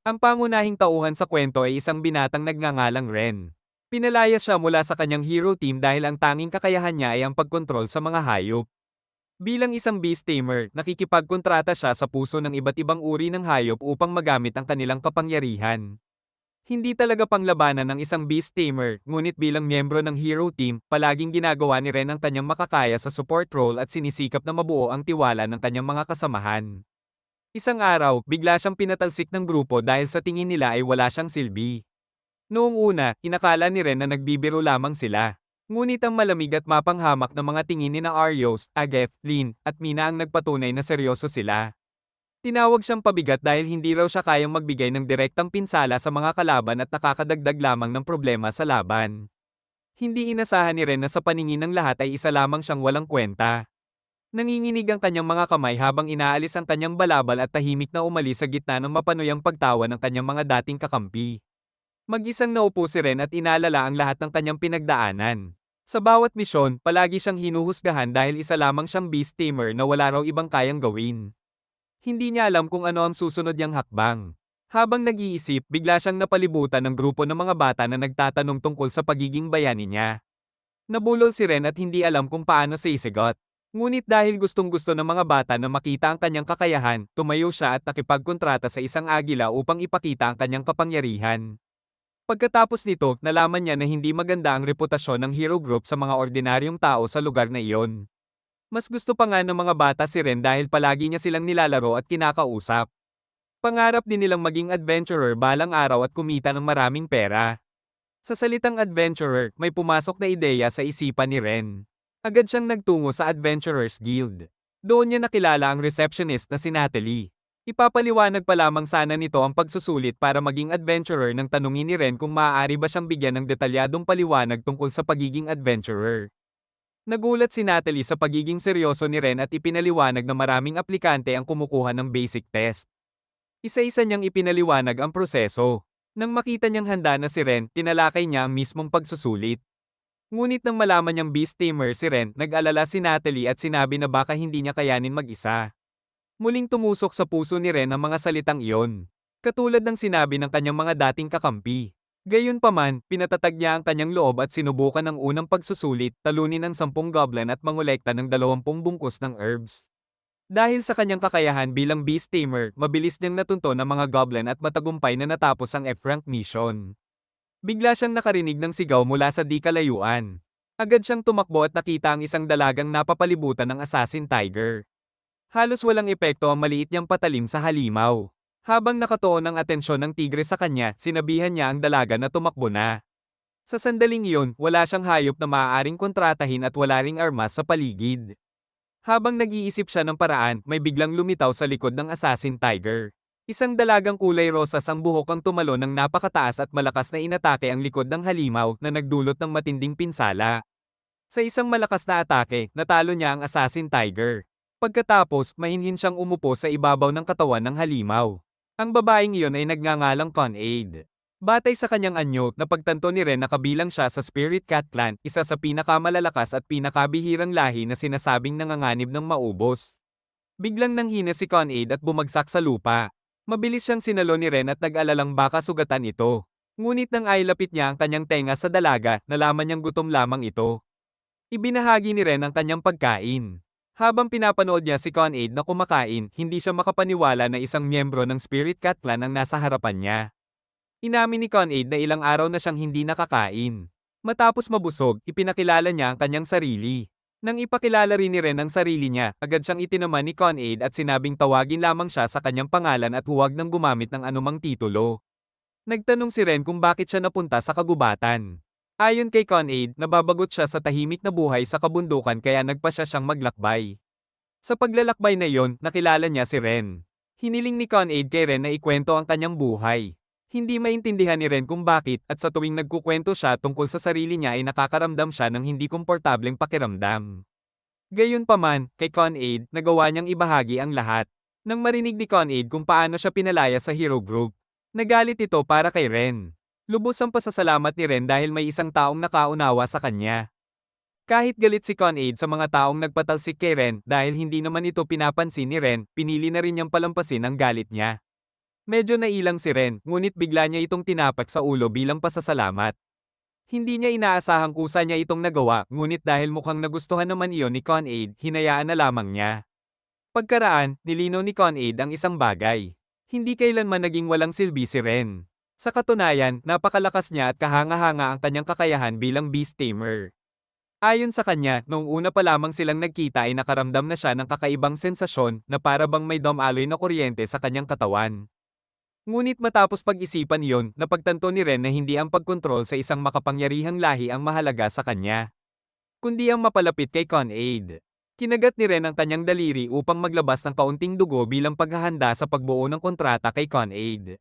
Ang pangunahing tauhan sa kwento ay isang binatang nagngangalang Ren. Pinalaya siya mula sa kanyang hero team dahil ang tanging kakayahan niya ay ang pagkontrol sa mga hayop. Bilang isang beast tamer, nakikipagkontrata siya sa puso ng iba't ibang uri ng hayop upang magamit ang kanilang kapangyarihan. Hindi talaga panglabanan ng isang beast tamer, ngunit bilang miyembro ng hero team, palaging ginagawa ni Ren ang kanyang makakaya sa support role at sinisikap na mabuo ang tiwala ng kanyang mga kasamahan. Isang araw, bigla siyang pinatalsik ng grupo dahil sa tingin nila ay wala siyang silbi. Noong una, inakala ni Ren na nagbibiro lamang sila. Ngunit ang malamig at mapanghamak na mga tingin ni na Arios, Ageth, Lin, at Mina ang nagpatunay na seryoso sila. Tinawag siyang pabigat dahil hindi raw siya kayang magbigay ng direktang pinsala sa mga kalaban at nakakadagdag lamang ng problema sa laban. Hindi inasahan ni Ren na sa paningin ng lahat ay isa lamang siyang walang kwenta. Nanginginig ang kanyang mga kamay habang inaalis ang kanyang balabal at tahimik na umalis sa gitna ng mapanuyang pagtawa ng kanyang mga dating kakampi. Mag-isang naupo si Ren at inalala ang lahat ng kanyang pinagdaanan. Sa bawat misyon, palagi siyang hinuhusgahan dahil isa lamang siyang beast tamer na wala raw ibang kayang gawin. Hindi niya alam kung ano ang susunod niyang hakbang. Habang nag-iisip, bigla siyang napalibutan ng grupo ng mga bata na nagtatanong tungkol sa pagiging bayani niya. Nabulol si Ren at hindi alam kung paano sisigot. Ngunit dahil gustong-gusto ng mga bata na makita ang kanyang kakayahan, tumayo siya at nakipagkontrata sa isang agila upang ipakita ang kanyang kapangyarihan. Pagkatapos nito, nalaman niya na hindi maganda ang reputasyon ng hero group sa mga ordinaryong tao sa lugar na iyon. Mas gusto pa nga ng mga bata si Ren dahil palagi niya silang nilalaro at kinakausap. Pangarap din nilang maging adventurer balang araw at kumita ng maraming pera. Sa salitang adventurer, may pumasok na ideya sa isipan ni Ren. Agad siyang nagtungo sa Adventurers Guild. Doon niya nakilala ang receptionist na si Natalie. Ipapaliwanag pa lamang sana nito ang pagsusulit para maging adventurer nang tanungin ni Ren kung maaari ba siyang bigyan ng detalyadong paliwanag tungkol sa pagiging adventurer. Nagulat si Natalie sa pagiging seryoso ni Ren at ipinaliwanag na maraming aplikante ang kumukuha ng basic test. Isa-isa niyang ipinaliwanag ang proseso. Nang makita niyang handa na si Ren, tinalakay niya ang mismong pagsusulit. Ngunit nang malaman niyang beast tamer si Ren, nag-alala si Natalie at sinabi na baka hindi niya kayanin mag-isa. Muling tumusok sa puso ni Ren ang mga salitang iyon. Katulad ng sinabi ng kanyang mga dating kakampi. Gayunpaman, pinatatag niya ang kanyang loob at sinubukan ang unang pagsusulit, talunin ang 10 goblin at mangolekta ng 20 bungkus ng herbs. Dahil sa kanyang kakayahan bilang beast tamer, mabilis niyang natunto ng mga goblin at matagumpay na natapos ang F-rank mission. Bigla siyang nakarinig ng sigaw mula sa di kalayuan. Agad siyang tumakbo at nakita ang isang dalagang napapalibutan ng assassin tiger. Halos walang epekto ang maliit niyang patalim sa halimaw. Habang nakatuon ang atensyon ng tigre sa kanya, sinabihan niya ang dalaga na tumakbo na. Sa sandaling iyon, wala siyang hayop na maaaring kontratahin at wala ring armas sa paligid. Habang nag-iisip siya ng paraan, may biglang lumitaw sa likod ng assassin tiger. Isang dalagang kulay rosas ang buhok ang tumalo ng napakataas at malakas na inatake ang likod ng halimaw na nagdulot ng matinding pinsala. Sa isang malakas na atake, natalo niya ang assassin tiger. Pagkatapos, mahinhin siyang umupo sa ibabaw ng katawan ng halimaw. Ang babaeng iyon ay nagngangalang Con-Aid. Batay sa kanyang anyo, napagtanto ni Ren na kabilang siya sa Spirit Cat Clan, isa sa pinakamalalakas at pinakabihirang lahi na sinasabing nanganganib ng maubos. Biglang nanghina si Con-Aid at bumagsak sa lupa. Mabilis siyang sinalo ni Ren at nag-alalang baka sugatan ito. Ngunit nang ailapit niya ang kanyang tenga sa dalaga, nalaman niyang gutom lamang ito. Ibinahagi ni Ren ang kanyang pagkain. Habang pinapanood niya si Con-Aid na kumakain, hindi siya makapaniwala na isang miyembro ng Spirit Cat Clan ang nasa harapan niya. Inamin ni Con-Aid na ilang araw na siyang hindi nakakain. Matapos mabusog, ipinakilala niya ang kanyang sarili. Nang ipakilala rin ni Ren ang sarili niya, agad siyang itinaman ni Con-Aid at sinabing tawagin lamang siya sa kanyang pangalan at huwag nang gumamit ng anumang titulo. Nagtanong si Ren kung bakit siya napunta sa kagubatan. Ayon kay Con-Aid, nababagot siya sa tahimik na buhay sa kabundukan kaya nagpa siya siyang maglakbay. Sa paglalakbay na iyon, nakilala niya si Ren. Hiniling ni Con-Aid kay Ren na ikwento ang kanyang buhay. Hindi maintindihan ni Ren kung bakit at sa tuwing nagkukwento siya tungkol sa sarili niya ay nakakaramdam siya ng hindi komportableng pakiramdam. Gayunpaman, kay Con-Aid, nagawa niyang ibahagi ang lahat. Nang marinig ni Con-Aid kung paano siya pinalaya sa hero group, nagalit ito para kay Ren. Lubos ang pasasalamat ni Ren dahil may isang taong nakaunawa sa kanya. Kahit galit si Con-Aid sa mga taong nagpatalsik kay Ren dahil hindi naman ito pinapansin ni Ren, pinili na rin niyang palampasin ang galit niya. Medyo nailang si Ren, ngunit bigla niya itong tinapak sa ulo bilang pasasalamat. Hindi niya inaasahang kusa niya itong nagawa, ngunit dahil mukhang nagustuhan naman iyon ni Con-Aid, hinayaan na lamang niya. Pagkaraan, nilinaw ni Con-Aid ang isang bagay. Hindi kailanman naging walang silbi si Ren. Sa katunayan, napakalakas niya at kahanga-hanga ang kanyang kakayahan bilang beast tamer. Ayon sa kanya, noong una pa lamang silang nagkita ay nakaramdam na siya ng kakaibang sensasyon na para bang may dumaloy na kuryente sa kanyang katawan. Ngunit matapos pag-isipan iyon, napagtanto ni Ren na hindi ang pagkontrol sa isang makapangyarihang lahi ang mahalaga sa kanya, kundi ang mapalapit kay Con-Aid. Kinagat ni Ren ang kanyang daliri upang maglabas ng kaunting dugo bilang paghahanda sa pagbuo ng kontrata kay Con-Aid.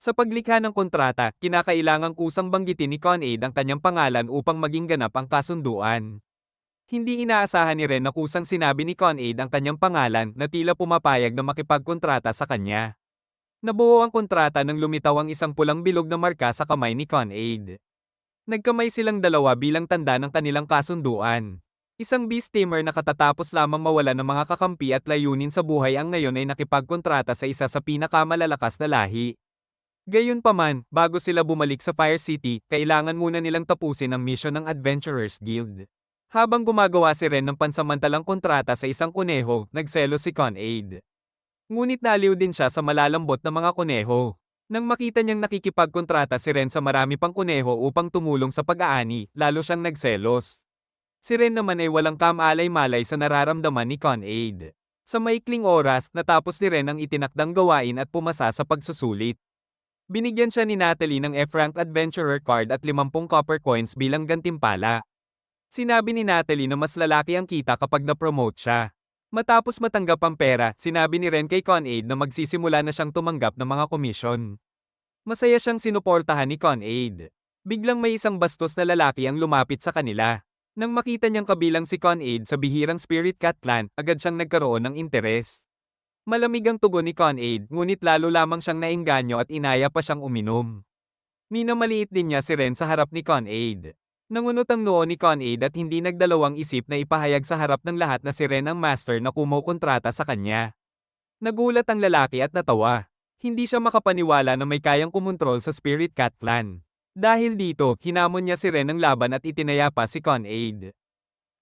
Sa paglikha ng kontrata, kinakailangang kusang banggitin ni Con-Aid ang kanyang pangalan upang maging ganap ang kasunduan. Hindi inaasahan ni Ren na kusang sinabi ni Con-Aid ang kanyang pangalan na tila pumapayag na makipagkontrata sa kanya. Nabuo ang kontrata nang lumitaw ang isang pulang bilog na marka sa kamay ni Con-Aid. Nagkamay silang dalawa bilang tanda ng kanilang kasunduan. Isang beast tamer na katatapos lamang mawala ng mga kakampi at layunin sa buhay ang ngayon ay nakipagkontrata sa isa sa pinakamalalakas na lahi. Gayunpaman, bago sila bumalik sa Fire City, kailangan muna nilang tapusin ang mission ng Adventurers Guild. Habang gumagawa si Ren ng pansamantalang kontrata sa isang kuneho, nagselos si Con-Aid. Ngunit naaliw din siya sa malalambot na mga kuneho. Nang makita niyang nakikipagkontrata si Ren sa marami pang kuneho upang tumulong sa pag-aani, lalo siyang nagselos. Si Ren naman ay walang kamalay-malay sa nararamdaman ni Con-Aid. Sa maikling oras, natapos ni Ren ang itinakdang gawain at pumasa sa pagsusulit. Binigyan siya ni Natalie ng F-Rank Adventurer card at 50 copper coins bilang gantimpala. Sinabi ni Natalie na mas lalaki ang kita kapag na-promote siya. Matapos matanggap ang pera, sinabi ni Ren kay Con-Aid na magsisimula na siyang tumanggap ng mga komisyon. Masaya siyang sinuportahan ni Con-Aid. Biglang may isang bastos na lalaki ang lumapit sa kanila. Nang makita niyang kabilang si Con-Aid sa bihirang Spirit Cat Clan, agad siyang nagkaroon ng interes. Malamig ang tugon ni Con-Aid, ngunit lalo lamang siyang naengganyo at inaya pa siyang uminom. Minamaliit din niya si Ren sa harap ni Con-Aid. Nangunot ang noo ni Con-Aid at hindi nagdalawang isip na ipahayag sa harap ng lahat na si Ren ang master na kumukontrata sa kanya. Nagulat ang lalaki at natawa. Hindi siya makapaniwala na may kayang kumontrol sa Spirit Cat Clan. Dahil dito, hinamon niya si Ren ng laban at itinaya pa si Con-Aid.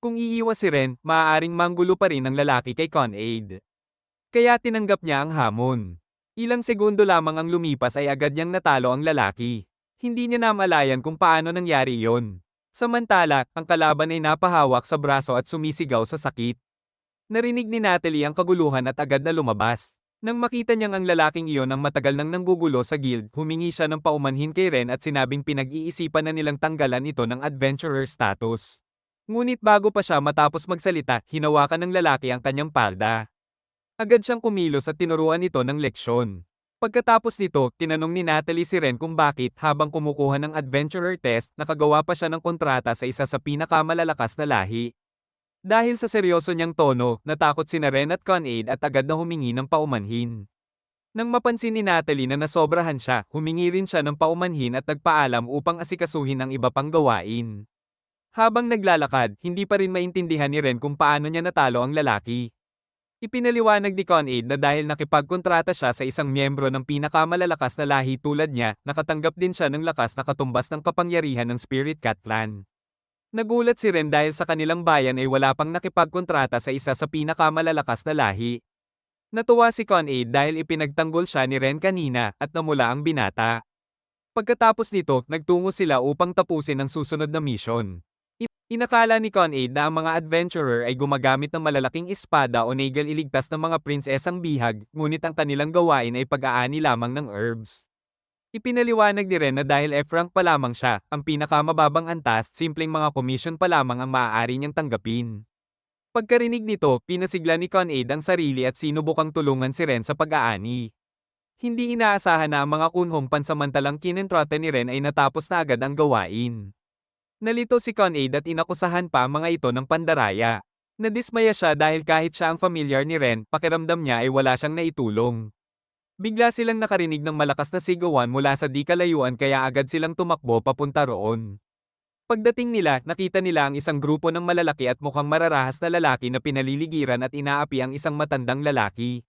Kung iiwas si Ren, maaaring manggulo pa rin ang lalaki kay Con-Aid. Kaya tinanggap niya ang hamon. Ilang segundo lamang ang lumipas ay agad niyang natalo ang lalaki. Hindi niya namalayan kung paano nangyari iyon. Samantala, ang kalaban ay napahawak sa braso at sumisigaw sa sakit. Narinig ni Natalie ang kaguluhan at agad na lumabas. Nang makita niyang ang lalaking iyon ang matagal nang nanggugulo sa guild, humingi siya ng paumanhin kay Ren at sinabing pinag-iisipan na nilang tanggalan ito ng adventurer status. Ngunit bago pa siya matapos magsalita, hinawakan ng lalaki ang kanyang palda. Agad siyang kumilos at tinuruan ito ng leksyon. Pagkatapos nito, tinanong ni Natalie si Ren kung bakit habang kumukuha ng adventurer test, nakagawa pa siya ng kontrata sa isa sa pinakamalalakas na lahi. Dahil sa seryoso niyang tono, natakot sina Ren at Con-Aid at agad na humingi ng paumanhin. Nang mapansin ni Natalie na nasobrahan siya, humingi rin siya ng paumanhin at nagpaalam upang asikasuhin ang iba pang gawain. Habang naglalakad, hindi pa rin maintindihan ni Ren kung paano niya natalo ang lalaki. Ipinaliwanag ni Con-Aid na dahil nakipagkontrata siya sa isang miyembro ng pinakamalalakas na lahi tulad niya, nakatanggap din siya ng lakas na katumbas ng kapangyarihan ng Spirit Cat Clan. Nagulat si Ren dahil sa kanilang bayan ay wala pang nakipagkontrata sa isa sa pinakamalalakas na lahi. Natuwa si Con-Aid dahil ipinagtanggol siya ni Ren kanina at namula ang binata. Pagkatapos nito, nagtungo sila upang tapusin ang susunod na mission. Inakala ni Con-Aid na ang mga adventurer ay gumagamit ng malalaking espada o nagal iligtas ng mga prinsesang bihag, ngunit ang kanilang gawain ay pag-aani lamang ng herbs. Ipinaliwanag ni Ren na dahil F-rank pa lamang siya, ang pinakamababang antas, simpleng mga komisyon pa lamang ang maaari niyang tanggapin. Pagkarinig nito, pinasigla ni Con-Aid ang sarili at sinubukang tulungan si Ren sa pag-aani. Hindi inaasahan na ang mga kunhong pansamantalang kinentrata ni Ren ay natapos na agad ang gawain. Nalito si Con-Aid at inakusahan pa ang mga ito ng pandaraya. Nadismaya siya dahil kahit siya ang familiar ni Ren, pakiramdam niya ay wala siyang naitulong. Bigla silang nakarinig ng malakas na sigawan mula sa di kalayuan kaya agad silang tumakbo papunta roon. Pagdating nila, nakita nila ang isang grupo ng malalaki at mukhang mararahas na lalaki na pinaliligiran at inaapi ang isang matandang lalaki.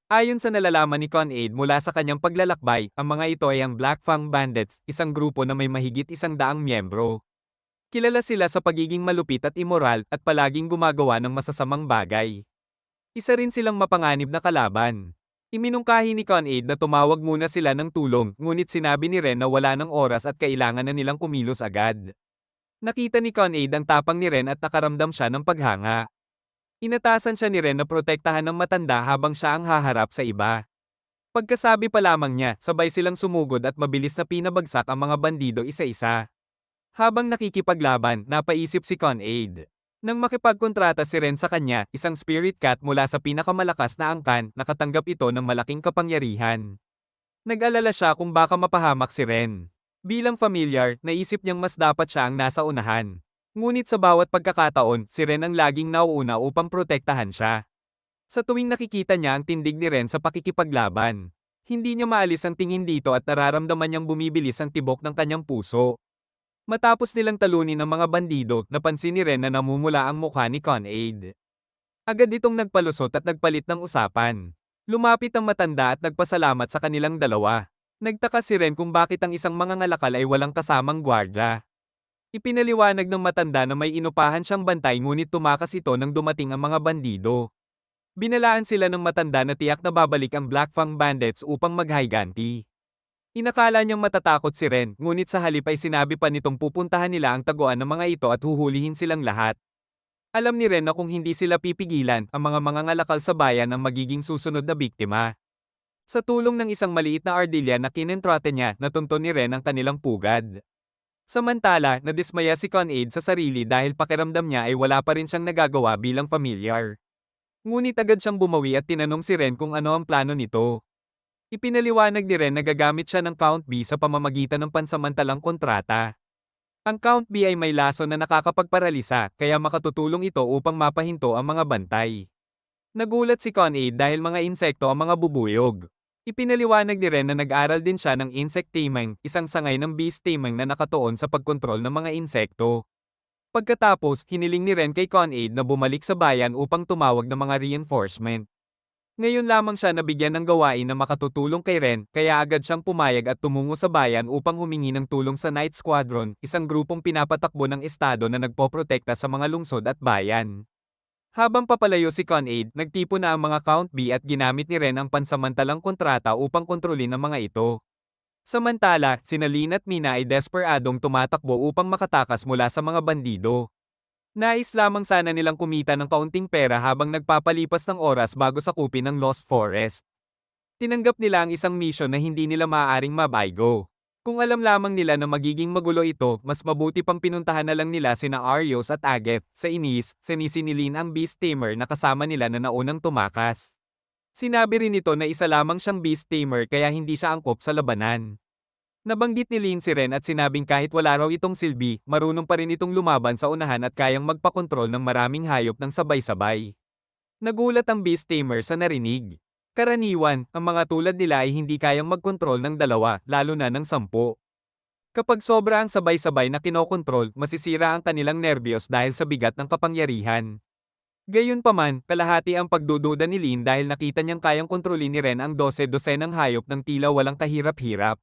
Ayon sa nalalaman ni Con-Aid mula sa kanyang paglalakbay, ang mga ito ay ang Black Fang Bandits, isang grupo na may mahigit 100 miyembro. Kilala sila sa pagiging malupit at immoral at palaging gumagawa ng masasamang bagay. Isa rin silang mapanganib na kalaban. Iminungkahi ni Con-Aid na tumawag muna sila ng tulong, ngunit sinabi ni Ren na wala ng oras at kailangan na nilang kumilos agad. Nakita ni Con-Aid ang tapang ni Ren at nakaramdam siya ng paghanga. Inatasan siya ni Ren na protektahan ng matanda habang siya ang haharap sa iba. Pagkasabi pa lamang niya, sabay silang sumugod at mabilis na pinabagsak ang mga bandido isa-isa. Habang nakikipaglaban, napaisip si Con-Aid. Nang makipagkontrata si Ren sa kanya, isang spirit cat mula sa pinakamalakas na angkan, nakatanggap ito ng malaking kapangyarihan. Nag-alala siya kung baka mapahamak si Ren. Bilang familiar, naisip niyang mas dapat siya ang nasa unahan. Ngunit sa bawat pagkakataon, si Ren ang laging nauuna upang protektahan siya. Sa tuwing nakikita niya ang tindig ni Ren sa pakikipaglaban, hindi niya maalis ang tingin dito at nararamdaman niyang bumibilis ang tibok ng kanyang puso. Matapos nilang talunin ang mga bandido, napansin ni Ren na namumula ang mukha ni Con-Aid. Agad itong nagpalusot at nagpalit ng usapan. Lumapit ang matanda at nagpasalamat sa kanilang dalawa. Nagtaka si Ren kung bakit ang isang mangangalakal ay walang kasamang gwardya. Ipinaliwanag ng matanda na may inupahan siyang bantay ngunit tumakas ito nang dumating ang mga bandido. Binalaan sila ng matanda na tiyak na babalik ang Black Fang Bandits upang maghayganti. Inakala niyang matatakot si Ren, ngunit sa halip ay sinabi pa nitong pupuntahan nila ang taguan ng mga ito at huhulihin silang lahat. Alam ni Ren na kung hindi sila pipigilan, ang mga mangangalakal sa bayan ang magiging susunod na biktima. Sa tulong ng isang maliit na ardilya na kinentrate niya, natunto ni Ren ang kanilang pugad. Samantala, nadismaya si Con-Aid sa sarili dahil pakiramdam niya ay wala pa rin siyang nagagawa bilang familiar. Ngunit agad siyang bumawi at tinanong si Ren kung ano ang plano nito. Ipinaliwanag ni Ren na gagamit siya ng Count B sa pamamagitan ng pansamantalang kontrata. Ang Count B ay may laso na nakakapagparalisa, kaya makatutulong ito upang mapahinto ang mga bantay. Nagulat si Con-Aid dahil mga insekto ang mga bubuyog. Ipinaliwanag ni Ren na nag-aral din siya ng insect taming, isang sangay ng beast taming na nakatuon sa pagkontrol ng mga insekto. Pagkatapos, hiniling ni Ren kay Con-Aid na bumalik sa bayan upang tumawag ng mga reinforcement. Ngayon lamang siya nabigyan ng gawain na makatutulong kay Ren, kaya agad siyang pumayag at tumungo sa bayan upang humingi ng tulong sa Night Squadron, isang grupong pinapatakbo ng estado na nagpoprotekta sa mga lungsod at bayan. Habang papalayo si Con-Aid, nagtipon na ang mga Count B at ginamit ni Ren ang pansamantalang kontrata upang kontrolin ang mga ito. Samantala, sina Lin at Mina ay desperadong tumatakbo upang makatakas mula sa mga bandido. Nais lamang sana nilang kumita ng kaunting pera habang nagpapalipas ng oras bago sakupin ang Lost Forest. Tinanggap nila ang isang mission na hindi nila maaaring mabaygo. Kung alam lamang nila na magiging magulo ito, mas mabuti pang pinuntahan na lang nila sina Arios at Agheth. Sa inis, sinisinilin ang Beast Tamer na kasama nila na naunang tumakas. Sinabi rin nito na isa lamang siyang Beast Tamer kaya hindi siya angkop sa labanan. Nabanggit ni Lin si Ren at sinabing kahit wala raw itong silbi, marunong pa rin itong lumaban sa unahan at kayang magpakontrol ng maraming hayop ng sabay-sabay. Nagulat ang Beast Tamer sa narinig. Karaniwan, ang mga tulad nila ay hindi kayang magkontrol ng dalawa, lalo na ng 10. Kapag sobra ang sabay-sabay na kinokontrol, masisira ang kanilang nerbiyos dahil sa bigat ng kapangyarihan. Gayunpaman, kalahati ang pagdududa ni Lin dahil nakita niyang kayang kontrolin ni Ren ang 12-dosenang hayop ng tila walang kahirap-hirap.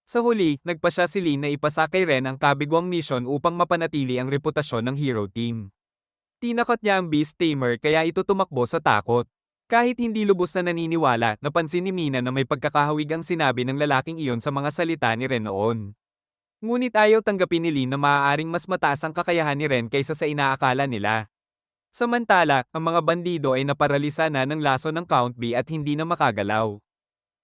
Sa huli, nagpasya si Lin na ipasa kay Ren ang kabigwang mission upang mapanatili ang reputasyon ng hero team. Tinakot niya ang Beast Tamer kaya ito tumakbo sa takot. Kahit hindi lubos na naniniwala, napansin ni Mina na may pagkakahawig ang sinabi ng lalaking iyon sa mga salita ni Ren noon. Ngunit ayaw tanggapin ni Lin na maaaring mas mataas ang kakayahan ni Ren kaysa sa inaakala nila. Samantala, ang mga bandido ay naparalisa na ng laso ng Count B at hindi na makagalaw.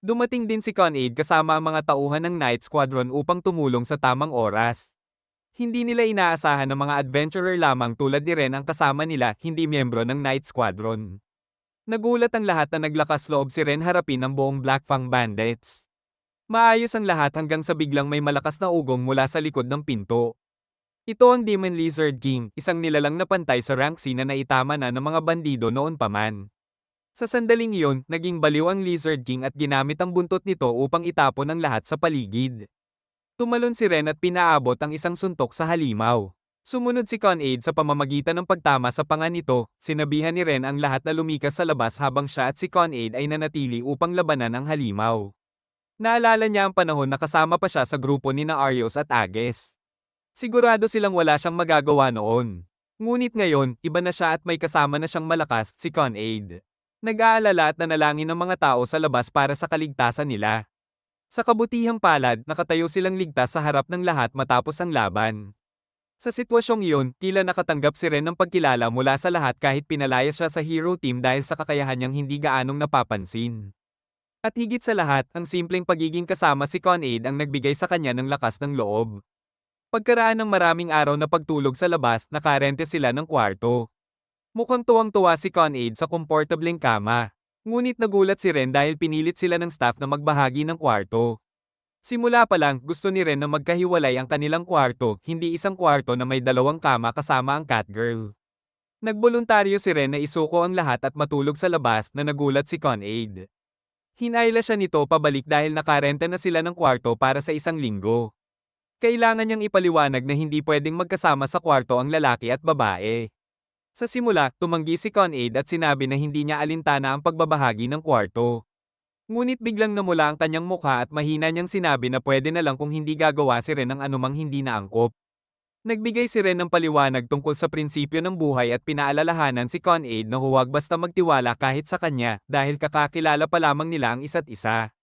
Dumating din si Con-Aid kasama ang mga tauhan ng Night Squadron upang tumulong sa tamang oras. Hindi nila inaasahan na mga adventurer lamang tulad ni Ren ang kasama nila, hindi miyembro ng Night Squadron. Nagulat ang lahat na naglakas loob si Ren harapin ang buong Black Fang Bandits. Maayos ang lahat hanggang sa biglang may malakas na ugong mula sa likod ng pinto. Ito ang Demon Lizard King, isang nilalang na pantay sa rank C na naitama na ng mga bandido noon pa man. Sa sandaling iyon, naging baliw ang Lizard King at ginamit ang buntot nito upang itapon ang lahat sa paligid. Tumalon si Ren at pinaabot ang isang suntok sa halimaw. Sumunod si Con-Aid sa pamamagitan ng pagtama sa panga nito, sinabihan ni Ren ang lahat na lumikas sa labas habang siya at si Con-Aid ay nanatili upang labanan ang halimaw. Naalala niya ang panahon na kasama pa siya sa grupo ni na Arios at Ages. Sigurado silang wala siyang magagawa noon. Ngunit ngayon, iba na siya at may kasama na siyang malakas, si Con-Aid. Nag-aalala at nanalangin ng mga tao sa labas para sa kaligtasan nila. Sa kabutihang palad, nakatayo silang ligtas sa harap ng lahat matapos ang laban. Sa sitwasyong iyon, tila nakatanggap si Ren ng pagkilala mula sa lahat kahit pinalayas siya sa hero team dahil sa kakayahan niyang hindi gaanong napapansin. At higit sa lahat, ang simpleng pagiging kasama si Con-Aid ang nagbigay sa kanya ng lakas ng loob. Pagkaraan ng maraming araw na pagtulog sa labas, nakarente sila ng kwarto. Mukhang tuwang-tuwa si Con-Aid sa komportableng kama. Ngunit nagulat si Ren dahil pinilit sila ng staff na magbahagi ng kwarto. Simula pa lang, gusto ni Ren na magkahiwalay ang kanilang kwarto, hindi isang kwarto na may dalawang kama kasama ang Catgirl. Nagboluntaryo si Ren na isuko ang lahat at matulog sa labas na nagulat si Con-Aid. Hinayla siya nito pabalik dahil nakarenta na sila ng kwarto para sa isang linggo. Kailangan niyang ipaliwanag na hindi pwedeng magkasama sa kwarto ang lalaki at babae. Sa simula, tumanggi si Con-Aid at sinabi na hindi niya alintana ang pagbabahagi ng kwarto. Ngunit biglang namula ang kanyang mukha at mahina niyang sinabi na pwede na lang kung hindi gagawa si Ren ng anumang hindi naangkop. Nagbigay si Ren ng paliwanag tungkol sa prinsipyo ng buhay at pinaalalahanan si Con-Aid na huwag basta magtiwala kahit sa kanya dahil kakakilala pa lamang nila ang isa't isa.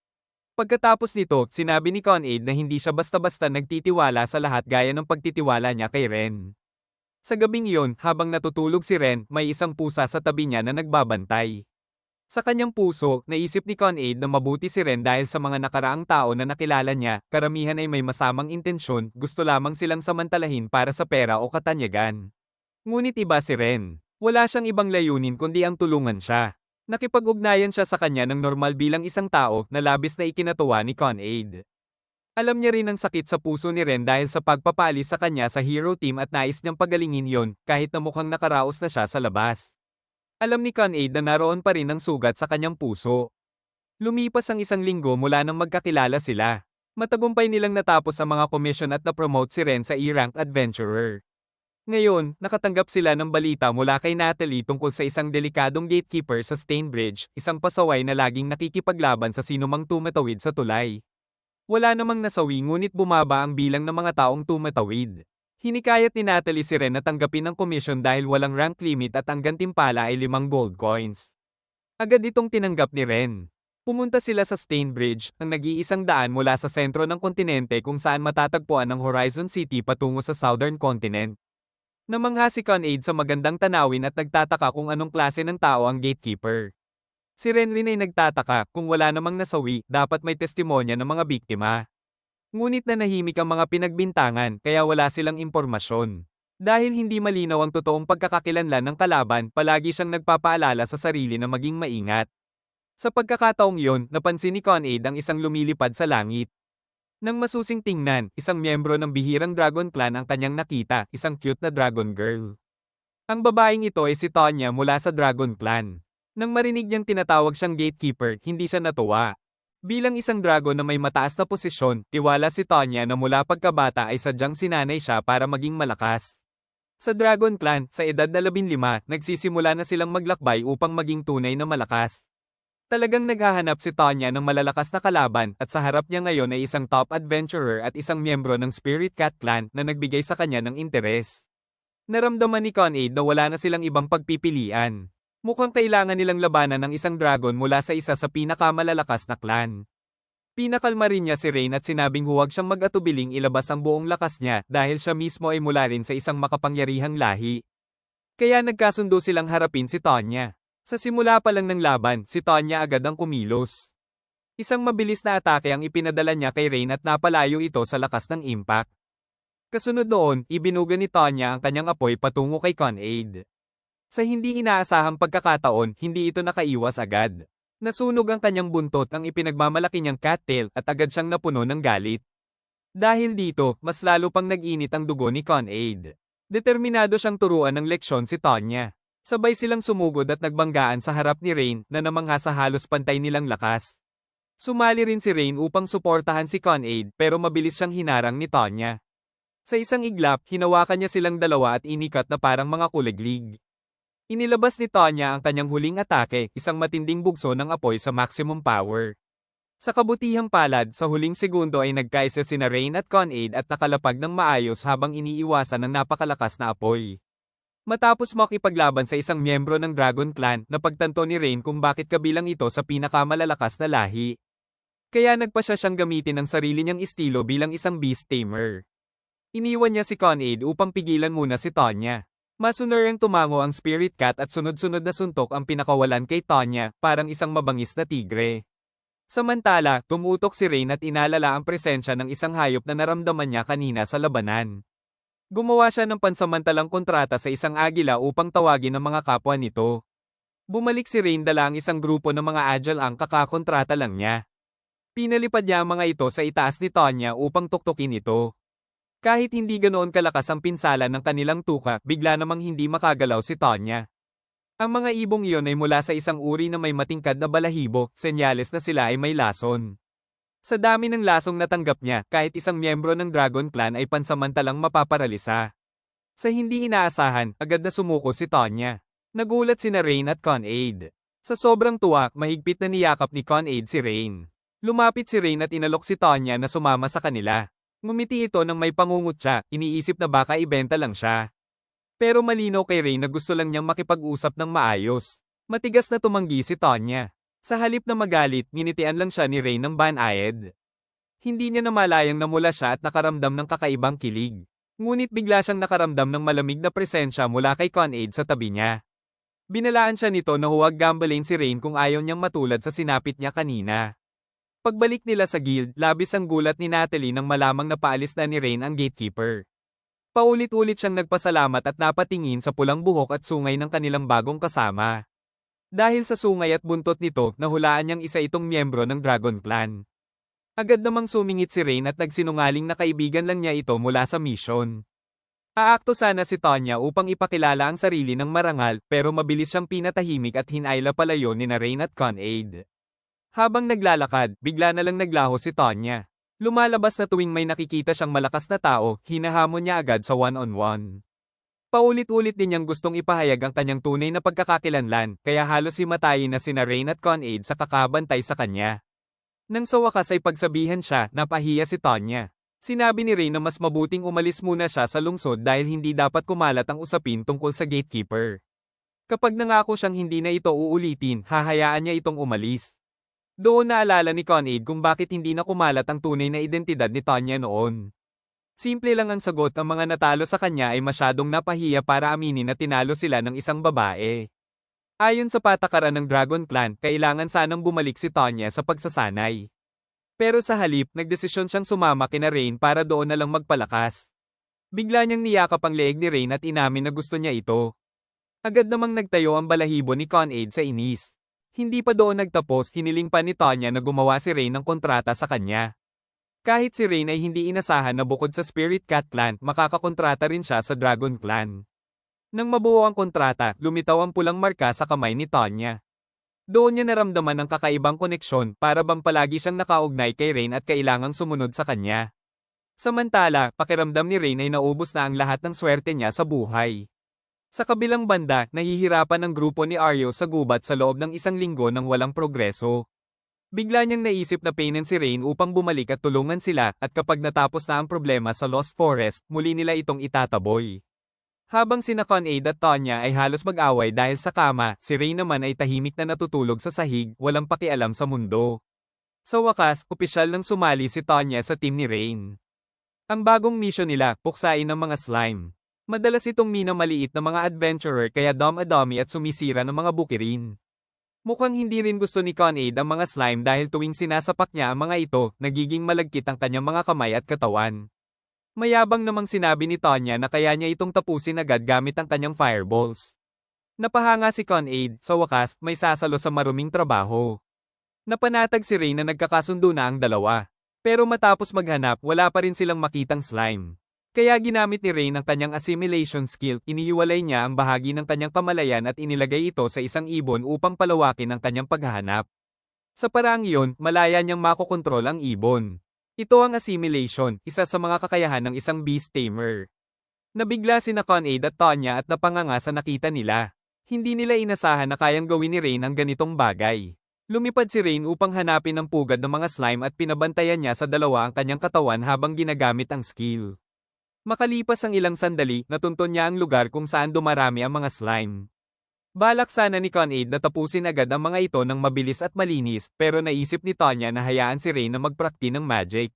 Pagkatapos nito, sinabi ni Con-Aid na hindi siya basta-basta nagtitiwala sa lahat gaya ng pagtitiwala niya kay Ren. Sa gabing iyon, habang natutulog si Ren, may isang pusa sa tabi niya na nagbabantay. Sa kanyang puso, naisip ni Con-Aid na mabuti si Ren dahil sa mga nakaraang tao na nakilala niya, karamihan ay may masamang intensyon, gusto lamang silang samantalahin para sa pera o katanyagan. Ngunit iba si Ren. Wala siyang ibang layunin kundi ang tulungan siya. Nakipag-ugnayan siya sa kanya ng normal bilang isang tao na labis na ikinatuwa ni Con-Aid. Alam niya rin ang sakit sa puso ni Ren dahil sa pagpapaalis sa kanya sa hero team at nais niyang pagalingin yon kahit na mukhang nakaraos na siya sa labas. Alam ni Con-Aid na naroon pa rin ang sugat sa kanyang puso. Lumipas ang isang linggo mula nang magkakilala sila. Matagumpay nilang natapos ang mga komisyon at na-promote si Ren sa E-Rank Adventurer. Ngayon, nakatanggap sila ng balita mula kay Natalie tungkol sa isang delikadong gatekeeper sa Stainbridge, isang pasaway na laging nakikipaglaban sa sinumang tumatawid sa tulay. Wala namang nasawi ngunit bumaba ang bilang ng mga taong tumatawid. Hinikayat ni Natalie si Ren na tanggapin ang komisyon dahil walang rank limit at ang gantimpala ay 5 gold coins. Agad itong tinanggap ni Ren. Pumunta sila sa Stainbridge, ang nag-iisang daan mula sa sentro ng kontinente kung saan matatagpuan ang Horizon City patungo sa Southern Continent. Namangha si Con-Aid sa magandang tanawin at nagtataka kung anong klase ng tao ang gatekeeper. Si Ren rin ay nagtataka kung wala namang nasawi, dapat may testimonya ng mga biktima. Ngunit nanahimik ang mga pinagbintangan kaya wala silang impormasyon. Dahil hindi malinaw ang totoong pagkakakilanlan ng kalaban, palagi siyang nagpapaalala sa sarili na maging maingat. Sa pagkakataong iyon, napansin ni Con-Aid ang isang lumilipad sa langit. Nang masusing tingnan, isang miyembro ng bihirang Dragon Clan ang kanyang nakita, isang cute na Dragon Girl. Ang babaeng ito ay si Tonya mula sa Dragon Clan. Nang marinig niyang tinatawag siyang gatekeeper, hindi siya natuwa. Bilang isang dragon na may mataas na posisyon, tiwala si Tonya na mula pagkabata ay sadyang sinanay siya para maging malakas. Sa Dragon Clan, sa edad na 15, nagsisimula na silang maglakbay upang maging tunay na malakas. Talagang naghahanap si Tonya ng malalakas na kalaban at sa harap niya ngayon ay isang top adventurer at isang miyembro ng Spirit Cat Clan na nagbigay sa kanya ng interes. Naramdaman ni Con-Aid na wala na silang ibang pagpipilian. Mukhang kailangan nilang labanan ng isang dragon mula sa isa sa pinakamalalakas na clan. Pinakalma rin niya si Rain at sinabing huwag siyang mag-atubiling ilabas ang buong lakas niya dahil siya mismo ay mula rin sa isang makapangyarihang lahi. Kaya nagkasundo silang harapin si Tonya. Sa simula pa lang ng laban, si Tonya agad ang kumilos. Isang mabilis na atake ang ipinadala niya kay Rain at napalayo ito sa lakas ng impact. Kasunod noon, ibinuga ni Tonya ang kanyang apoy patungo kay Con-Aid. Sa hindi inaasahang pagkakataon, hindi ito nakaiwas agad. Nasunog ang kanyang buntot ang ipinagmamalaki niyang cattail at agad siyang napuno ng galit. Dahil dito, mas lalo pang nag-init ang dugo ni Con-Aid. Determinado siyang turuan ng leksyon si Tonya. Sabay silang sumugod at nagbanggaan sa harap ni Rain na namangha sa halos pantay nilang lakas. Sumali rin si Rain upang suportahan si Con-Aid pero mabilis siyang hinarang ni Tonya. Sa isang iglap, hinawakan niya silang dalawa at inikat na parang mga kuliglig. Inilabas ni Tonya ang kanyang huling atake, isang matinding bugso ng apoy sa maximum power. Sa kabutihang palad, sa huling segundo ay nagkaisa sina Rain at Con-Aid at nakalapag ng maayos habang iniiwasan ng napakalakas na apoy. Matapos makipaglaban sa isang miyembro ng Dragon Clan, napagtanto ni Rain kung bakit kabilang ito sa pinakamalalakas na lahi. Kaya nagpasya siyang gamitin ang sarili niyang estilo bilang isang beast tamer. Iniwan niya si Con-Aid upang pigilan muna si Tonya. Masunarang tumango ang Spirit Cat at sunod-sunod na suntok ang pinakawalan kay Tonya, parang isang mabangis na tigre. Samantala, tumutok si Rain at inalala ang presensya ng isang hayop na naramdaman niya kanina sa labanan. Gumawa siya ng pansamantalang kontrata sa isang agila upang tawagin ang mga kapwa nito. Bumalik si Rain dala ang isang grupo ng mga agile ang kakakontrata lang niya. Pinalipad niya ang mga ito sa itaas ni Tonya upang tuktukin ito. Kahit hindi ganoon kalakas ang pinsala ng kanilang tuka, bigla namang hindi makagalaw si Tonya. Ang mga ibong iyon ay mula sa isang uri na may matingkad na balahibo, senyales na sila ay may lason. Sa dami ng lasong natanggap niya, kahit isang miyembro ng Dragon Clan ay pansamantalang mapaparalisa. Sa hindi inaasahan, agad na sumuko si Tonya. Nagulat sina Rain at Con-Aid. Sa sobrang tuwa, mahigpit na niyakap ni Con-Aid si Rain. Lumapit si Rain at inalok si Tonya na sumama sa kanila. Ngumiti ito nang may pangungutya, iniisip na baka ibenta lang siya. Pero malinaw kay Rain na gusto lang niyang makipag-usap ng maayos. Matigas na tumanggi si Tonya. Sa halip na magalit, nginitian lang siya ni Rain ng banayad. Hindi niya namalayang namula siya at nakaramdam ng kakaibang kilig. Ngunit bigla siyang nakaramdam ng malamig na presensya mula kay Con-Aid sa tabi niya. Binalaan siya nito na huwag gambalain si Rain kung ayaw niyang matulad sa sinapit niya kanina. Pagbalik nila sa guild, labis ang gulat ni Natalie nang malamang napaalis na ni Rain ang gatekeeper. Paulit-ulit siyang nagpasalamat at napatingin sa pulang buhok at sungay ng kanilang bagong kasama. Dahil sa sungay at buntot nito, nahulaan niyang isa itong miyembro ng Dragon Clan. Agad namang sumingit si Rain at nagsinungaling na kaibigan lang niya ito mula sa mission. Aakto sana si Tonya upang ipakilala ang sarili ng marangal, pero mabilis siyang pinatahimik at hinayla palayo ni na Rain at Con-Aid. Habang naglalakad, bigla na lang naglaho si Tonya. Lumalabas na tuwing may nakikita siyang malakas na tao, hinahamon niya agad sa one-on-one. Paulit-ulit din niyang gustong ipahayag ang kanyang tunay na pagkakakilanlan, kaya halos himatayin na sina Rain at Con-Aid sa kakabantay sa kanya. Nang sa wakas ay pagsabihan siya, napahiya si Tonya. Sinabi ni Rain na mas mabuting umalis muna siya sa lungsod dahil hindi dapat kumalat ang usapin tungkol sa gatekeeper. Kapag nangako siyang hindi na ito uulitin, hahayaan niya itong umalis. Doon naalala ni Con-Aid kung bakit hindi na kumalat ang tunay na identidad ni Tonya noon. Simple lang ang sagot, ang mga natalo sa kanya ay masyadong napahiya para aminin na tinalo sila ng isang babae. Ayon sa patakaran ng Dragon Clan, kailangan sanang bumalik si Tonya sa pagsasanay. Pero sa halip, nagdesisyon siyang sumama kina Rain para doon na lang magpalakas. Bigla niyang niyakap ang leeg ni Rain at inamin na gusto niya ito. Agad namang nagtayo ang balahibo ni Con-Aid sa inis. Hindi pa doon nagtapos, hiniling pa ni Tonya na gumawa si Rain ng kontrata sa kanya. Kahit si Rain ay hindi inasahan na bukod sa Spirit Cat Clan, makakakontrata rin siya sa Dragon Clan. Nang mabuo ang kontrata, lumitaw ang pulang marka sa kamay ni Tonya. Doon niya naramdaman ang kakaibang koneksyon, para bang palagi siyang nakaugnay kay Rain at kailangang sumunod sa kanya. Samantala, pakiramdam ni Rain ay naubos na ang lahat ng swerte niya sa buhay. Sa kabilang banda, nahihirapan ang grupo ni Aryo sa gubat sa loob ng isang linggo nang walang progreso. Bigla niyang naisip na painin si Rain upang bumalik at tulungan sila, at kapag natapos na ang problema sa Lost Forest, muli nila itong itataboy. Habang sina Con-Aid at Tonya ay halos mag-away dahil sa kama, si Rain naman ay tahimik na natutulog sa sahig, walang pakialam sa mundo. Sa wakas, opisyal nang sumali si Tonya sa team ni Rain. Ang bagong mission nila, puksain ng mga slime. Madalas itong minamaliit na mga adventurer kaya dummy at sumisira ng mga bukirin. Mukhang hindi rin gusto ni Con-Aid ang mga slime dahil tuwing sinasapak niya ang mga ito, nagiging malagkit ang kanyang mga kamay at katawan. Mayabang namang sinabi ni Tonya na kaya niya itong tapusin agad gamit ang kanyang fireballs. Napahanga si Con-Aid, sa wakas, may sasalo sa maruming trabaho. Napanatag si Rain na nagkakasundo na ang dalawa. Pero matapos maghanap, wala pa rin silang makitang slime. Kaya ginamit ni Rain ang kanyang assimilation skill, inihiwalay niya ang bahagi ng kanyang kamalayan at inilagay ito sa isang ibon upang palawakin ang kanyang paghahanap. Sa paraang iyon, malaya niyang makokontrol ang ibon. Ito ang assimilation, isa sa mga kakayahan ng isang beast tamer. Nabigla sina Con-Aid at Tonya at napanganga sa nakita nila. Hindi nila inasahan na kayang gawin ni Rain ang ganitong bagay. Lumipad si Rain upang hanapin ang pugad ng mga slime at pinabantayan niya sa dalawa ang kanyang katawan habang ginagamit ang skill. Makalipas ang ilang sandali, natunton niya ang lugar kung saan dumarami ang mga slime. Balak sana ni Con-Aid na tapusin agad ang mga ito ng mabilis at malinis, pero naisip ni Tonya na hayaan si Rain na magprakti ng magic.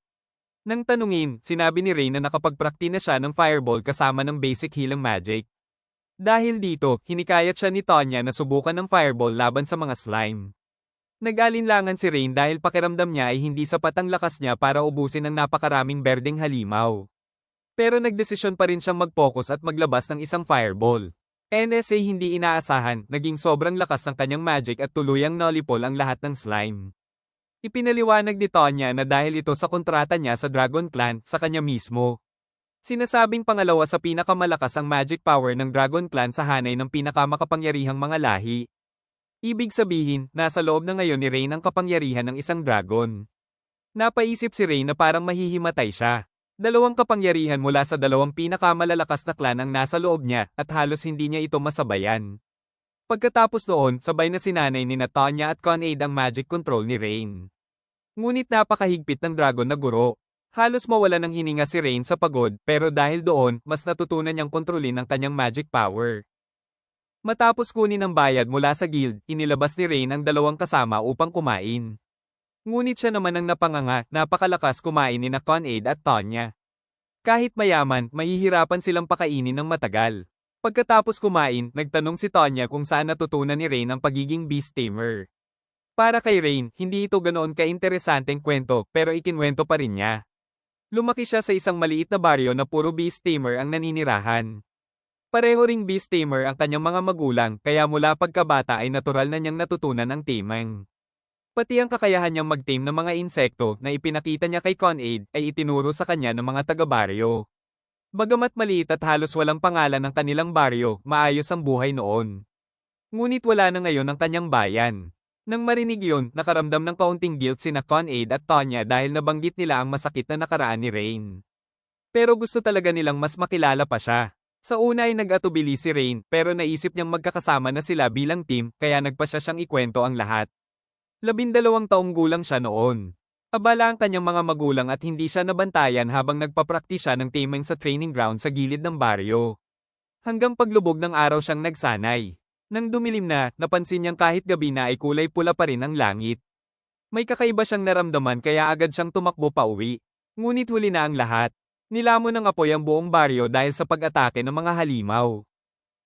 Nang tanungin, sinabi ni Rain na nakapagprakti na siya ng fireball kasama ng basic healing magic. Dahil dito, hinikayat siya ni Tonya na subukan ng fireball laban sa mga slime. Nag-alinlangan si Rain dahil pakiramdam niya ay hindi sapat ang lakas niya para ubusin ang napakaraming berdeng halimaw. Pero nagdesisyon pa rin siyang mag-focus at maglabas ng isang fireball. NSA hindi inaasahan, naging sobrang lakas ng kanyang magic at tuluyang nolipol ang lahat ng slime. Ipinaliwanag ni Tonya na dahil ito sa kontrata niya sa Dragon Clan, sa kanya mismo. Sinasabing pangalawa sa pinakamalakas ang magic power ng Dragon Clan sa hanay ng pinakamakapangyarihang mga lahi. Ibig sabihin, nasa loob na ngayon ni Rain ang kapangyarihan ng isang dragon. Napaisip si Rain na parang mahihimatay siya. Dalawang kapangyarihan mula sa dalawang pinakamalalakas na clan ang nasa loob niya at halos hindi niya ito masabayan. Pagkatapos noon, sabay na sinanay ni Tonya at Con-Aid ang magic control ni Rain. Ngunit napakahigpit ng dragon na guro. Halos mawala ng hininga si Rain sa pagod, pero dahil doon, mas natutunan niyang kontrolin ang kanyang magic power. Matapos kunin ang bayad mula sa guild, inilabas ni Rain ang dalawang kasama upang kumain. Ngunit siya naman ang napanganga, napakalakas kumain ni Con-Aid at Tonya. Kahit mayaman, mahihirapan silang pakainin ng matagal. Pagkatapos kumain, nagtanong si Tonya kung saan natutunan ni Rain ang pagiging beast tamer. Para kay Rain, hindi ito ganoon ka-interesanteng kwento, pero ikinwento pa rin niya. Lumaki siya sa isang maliit na baryo na puro beast tamer ang naninirahan. Pareho ring beast tamer ang kanyang mga magulang, kaya mula pagkabata ay natural na niyang natutunan ang taming. Pati ang kakayahan niyang mag-tame ng mga insekto na ipinakita niya kay Con-Aid ay itinuro sa kanya ng mga taga-baryo. Bagamat maliit at halos walang pangalan ng kanilang baryo, maayos ang buhay noon. Ngunit wala na ngayon ang kanyang bayan. Nang marinig yun, nakaramdam ng kaunting guilt sina Con-Aid at Tonya dahil nabanggit nila ang masakit na nakaraan ni Rain. Pero gusto talaga nilang mas makilala pa siya. Sa una ay nag-atubili si Rain, pero naisip niyang magkakasama na sila bilang team, kaya nagpasya siyang ikwento ang lahat. 12 taong gulang siya noon. Abala ang kanyang mga magulang at hindi siya nabantayan habang nagpapraktis siya ng taming sa training ground sa gilid ng baryo. Hanggang paglubog ng araw siyang nagsanay. Nang dumilim na, napansin niyang kahit gabi na ay kulay pula pa rin ang langit. May kakaiba siyang naramdaman kaya agad siyang tumakbo pa uwi. Ngunit huli na ang lahat. Nilamon ng apoy ang buong baryo dahil sa pag-atake ng mga halimaw.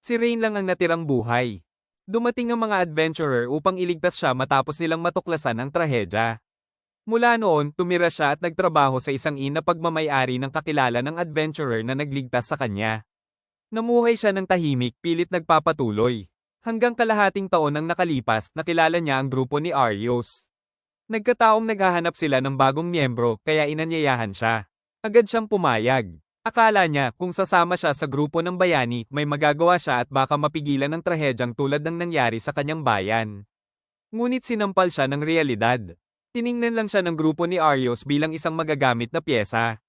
Si Rain lang ang natirang buhay. Dumating ang mga adventurer upang iligtas siya matapos nilang matuklasan ang trahedya. Mula noon, tumira siya at nagtrabaho sa isang inn na pagmamay-ari ng kakilala ng adventurer na nagligtas sa kanya. Namuhay siya ng tahimik, pilit nagpapatuloy. Hanggang kalahating taon ang nakalipas, nakilala niya ang grupo ni Arios. Nagkataong naghahanap sila ng bagong miyembro, kaya inanyayahan siya. Agad siyang pumayag. Akala niya, kung sasama siya sa grupo ng bayani, may magagawa siya at baka mapigilan ang trahedyang tulad ng nangyari sa kanyang bayan. Ngunit sinampal siya ng realidad. Tiningnan lang siya ng grupo ni Arios bilang isang magagamit na pyesa.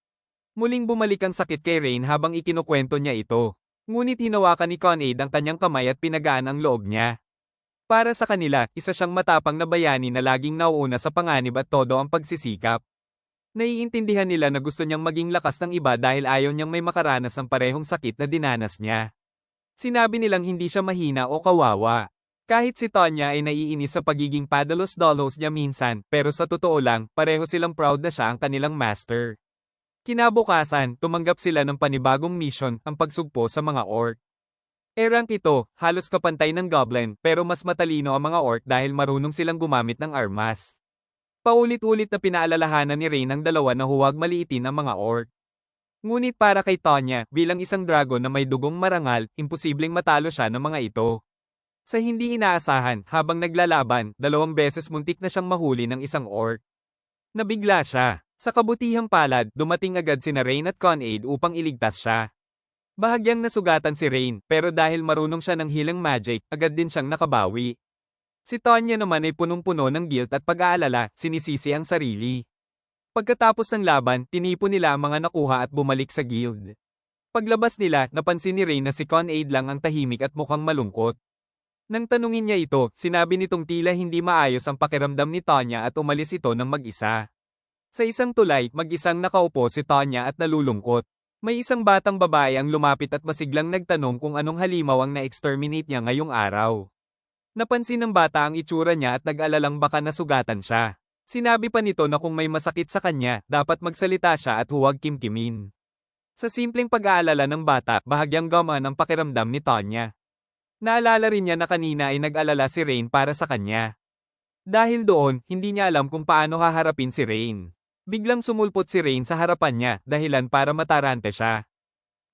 Muling bumalik ang sakit kay Rain habang ikinukwento niya ito. Ngunit hinawakan ni Con-Aid ang kanyang kamay at pinagaan ang loob niya. Para sa kanila, isa siyang matapang na bayani na laging nauuna sa panganib at todo ang pagsisikap. Naiintindihan nila na gusto niyang maging lakas ng iba dahil ayaw niyang may makaranas ng parehong sakit na dinanas niya. Sinabi nilang hindi siya mahina o kawawa. Kahit si Tonya ay naiinis sa pagiging padalos-dalos niya minsan, pero sa totoo lang, pareho silang proud na siya ang kanilang master. Kinabukasan, tumanggap sila ng panibagong mission, ang pagsugpo sa mga orc. Rank ito, halos kapantay ng goblin, pero mas matalino ang mga orc dahil marunong silang gumamit ng armas. Paulit-ulit na pinaalalahanan ni Rain ang dalawa na huwag maliitin ang mga orc. Ngunit para kay Tonya, bilang isang dragon na may dugong marangal, imposibleng matalo siya ng mga ito. Sa hindi inaasahan, habang naglalaban, 2 beses muntik na siyang mahuli ng isang orc. Nabigla siya. Sa kabutihang palad, dumating agad sina Rain at Con-Aid upang iligtas siya. Bahagyang nasugatan si Rain, pero dahil marunong siya ng healing magic, agad din siyang nakabawi. Si Tonya naman ay punong-puno ng guilt at pag-aalala, sinisisi ang sarili. Pagkatapos ng laban, tinipon nila ang mga nakuha at bumalik sa guild. Paglabas nila, napansin ni Rain na si Con-Aid lang ang tahimik at mukhang malungkot. Nang tanungin niya ito, sinabi nitong tila hindi maayos ang pakiramdam ni Tanya at umalis ito ng mag-isa. Sa isang tulay, mag-isang nakaupo si Tanya at nalulungkot. May isang batang babae ang lumapit at masiglang nagtanong kung anong halimaw ang na-exterminate niya ngayong araw. Napansin ng bata ang itsura niya at nag-alalang baka nasugatan siya. Sinabi pa nito na kung may masakit sa kanya, dapat magsalita siya at huwag kimkimin. Sa simpleng pag-aalala ng bata, bahagyang gamaan ang pakiramdam ni Tanya. Naalala rin niya na kanina ay nag-alala si Rain para sa kanya. Dahil doon, hindi niya alam kung paano haharapin si Rain. Biglang sumulpot si Rain sa harapan niya, dahilan para matarante siya.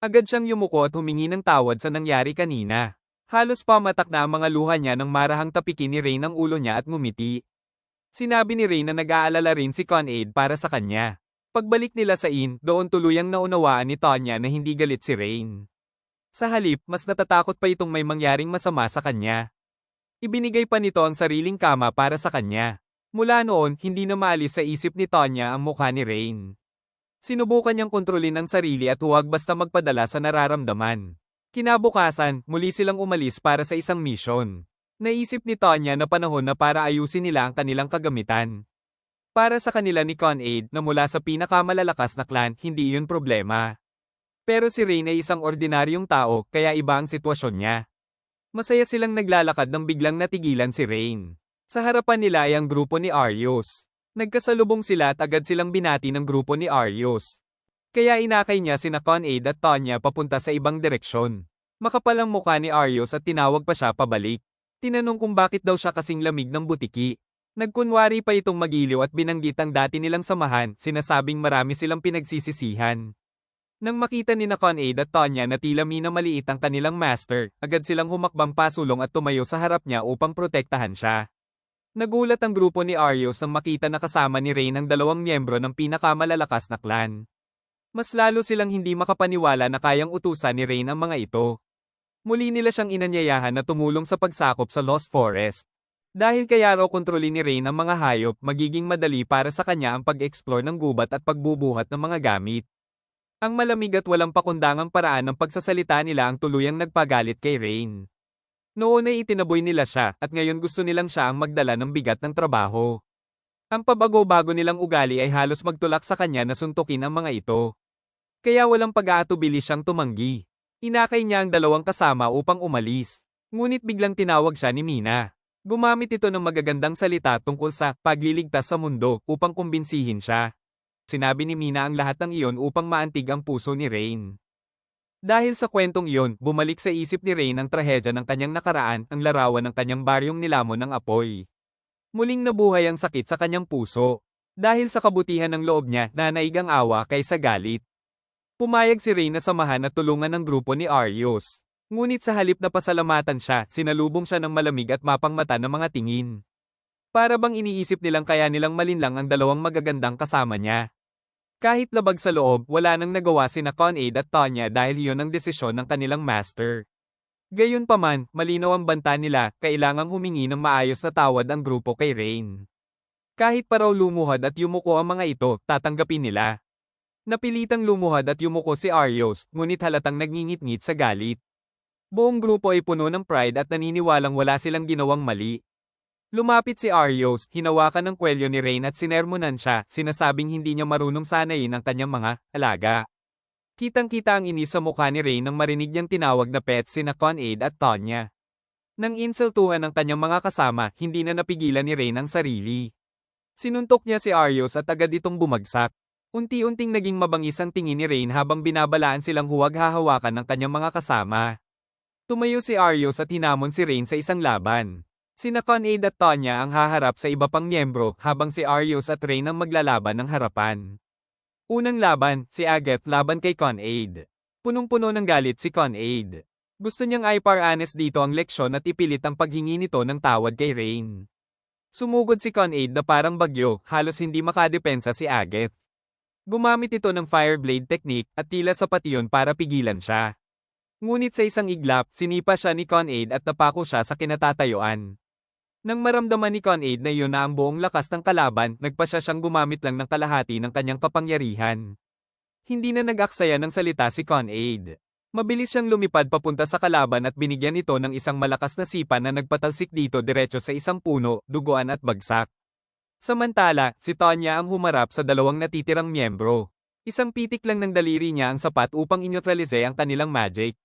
Agad siyang yumuko at humingi ng tawad sa nangyari kanina. Halos pamatak na ang mga luha niya nang marahang tapikin ni Rain ang ulo niya at ngumiti. Sinabi ni Rain na nag-aalala rin si Con-Aid para sa kanya. Pagbalik nila sa inn, doon tuluyang naunawaan ni Tanya na hindi galit si Rain. Sa halip, mas natatakot pa itong may mangyaring masama sa kanya. Ibinigay pa nito ang sariling kama para sa kanya. Mula noon, hindi na maalis sa isip ni Tanya ang mukha ni Rain. Sinubukan niyang kontrolin ang sarili at huwag basta magpadala sa nararamdaman. Kinabukasan, muli silang umalis para sa isang misyon. Naisip ni Tanya na panahon na para ayusin nila ang kanilang kagamitan. Para sa kanila ni Con-Aid na mula sa pinakamalalakas na clan, hindi iyon problema. Pero si Rain ay isang ordinaryong tao, kaya iba ang sitwasyon niya. Masaya silang naglalakad nang biglang natigilan si Rain. Sa harapan nila ay ang grupo ni Arios. Nagkasalubong sila at agad silang binati ng grupo ni Arios. Kaya inakay niya sina Con-Aid at Tanya papunta sa ibang direksyon. Makapal ang mukha ni Arios at tinawag pa siya pabalik. Tinanong kung bakit daw siya kasing lamig ng butiki. Nagkunwari pa itong magiliw at binanggit ang dati nilang samahan, sinasabing marami silang pinagsisisihan. Nang makita ni Con-Aid at Tanya na tila minamaliit ang kanilang master, agad silang humakbang pasulong at tumayo sa harap niya upang protektahan siya. Nagulat ang grupo ni Arios nang makita na kasama ni Rain ang dalawang miyembro ng pinakamalalakas na clan. Mas lalo silang hindi makapaniwala na kayang utusan ni Rain ang mga ito. Muli nila siyang inanyayahan na tumulong sa pagsakop sa Lost Forest. Dahil kaya raw kontrolin ni Rain ang mga hayop, magiging madali para sa kanya ang pag-explore ng gubat at pagbubuhat ng mga gamit. Ang malamig at walang pakundangang paraan ng pagsasalita nila ang tuluyang nagpagalit kay Rain. Noon ay itinaboy nila siya at ngayon gusto nilang siya ang magdala ng bigat ng trabaho. Ang pabago-bago nilang ugali ay halos magtulak sa kanya na suntukin ang mga ito. Kaya walang pag-aatubili siyang tumanggi. Inakay niya ang dalawang kasama upang umalis. Ngunit biglang tinawag siya ni Mina. Gumamit ito ng magagandang salita tungkol sa pagliligtas sa mundo upang kumbinsihin siya. Sinabi ni Mina ang lahat ng iyon upang maantig ang puso ni Rain. Dahil sa kwentong iyon, bumalik sa isip ni Rain ang trahedya ng kanyang nakaraan, ang larawan ng kanyang baryong nilamon ng apoy. Muling nabuhay ang sakit sa kanyang puso. Dahil sa kabutihan ng loob niya, nanaig ang awa kaysa galit. Pumayag si Rain na samahan at tulungan ng grupo ni Arios. Ngunit sa halip na pasalamatan siya, sinalubong siya ng malamig at mapangmata ng mga tingin. Para bang iniisip nilang kaya nilang malinlang ang dalawang magagandang kasama niya. Kahit labag sa loob, wala nang nagawa sina Con-Aid at Tanya dahil iyon ang desisyon ng kanilang master. Gayunpaman, malinaw ang banta nila, kailangang humingi ng maayos na tawad ang grupo kay Rain. Kahit pa raw lumuhad at yumuko ang mga ito, tatanggapin nila. Napilitang lumuhad at yumuko si Arios, ngunit halatang nagngingit-ngit sa galit. Buong grupo ay puno ng pride at naniniwalang wala silang ginawang mali. Lumapit si Arios, hinawakan ng kwelyo ni Rain at sinermonan siya, sinasabing hindi niya marunong sanayin ang kanyang mga alaga. Kitang-kita ang inis sa mukha ni Rain nang marinig niyang tinawag na pets sina Con-Aid at Tanya. Nang insultuhan ng kanyang mga kasama, hindi na napigilan ni Rain ang sarili. Sinuntok niya si Arios at agad itong bumagsak. Unti-unting naging mabangis ang tingin ni Rain habang binabalaan silang huwag hahawakan ng kanyang mga kasama. Tumayo si Arios at hinamon si Rain sa isang laban. Sina Con-Aid at Tanya ang haharap sa iba pang miyembro habang si Arios at Rain ang maglalaban ng harapan. Unang laban, si Agathe laban kay Con-Aid. Punong-puno ng galit si Con-Aid. Gusto niyang iparanas dito ang leksyon at ipilit ang paghingi nito ng tawad kay Rain. Sumugod si Con-Aid na parang bagyo, halos hindi makadepensa si Agathe. Gumamit ito ng Fireblade technique at tila sapat iyon para pigilan siya. Ngunit sa isang iglap, sinipa siya ni Con-Aid at napako siya sa kinatatayuan. Nang maramdaman ni Con-Aid na iyon na ang buong lakas ng kalaban, nagpasya siyang gumamit lang ng kalahati ng kanyang kapangyarihan. Hindi na nag-aksaya ng salita si Con-Aid. Mabilis siyang lumipad papunta sa kalaban at binigyan ito ng isang malakas na sipa na nagpatalsik dito diretso sa isang puno, duguan at bagsak. Samantala, si Tonya ang humarap sa dalawang natitirang miyembro. Isang pitik lang ng daliri niya ang sapat upang inyutralize ang kanilang magic.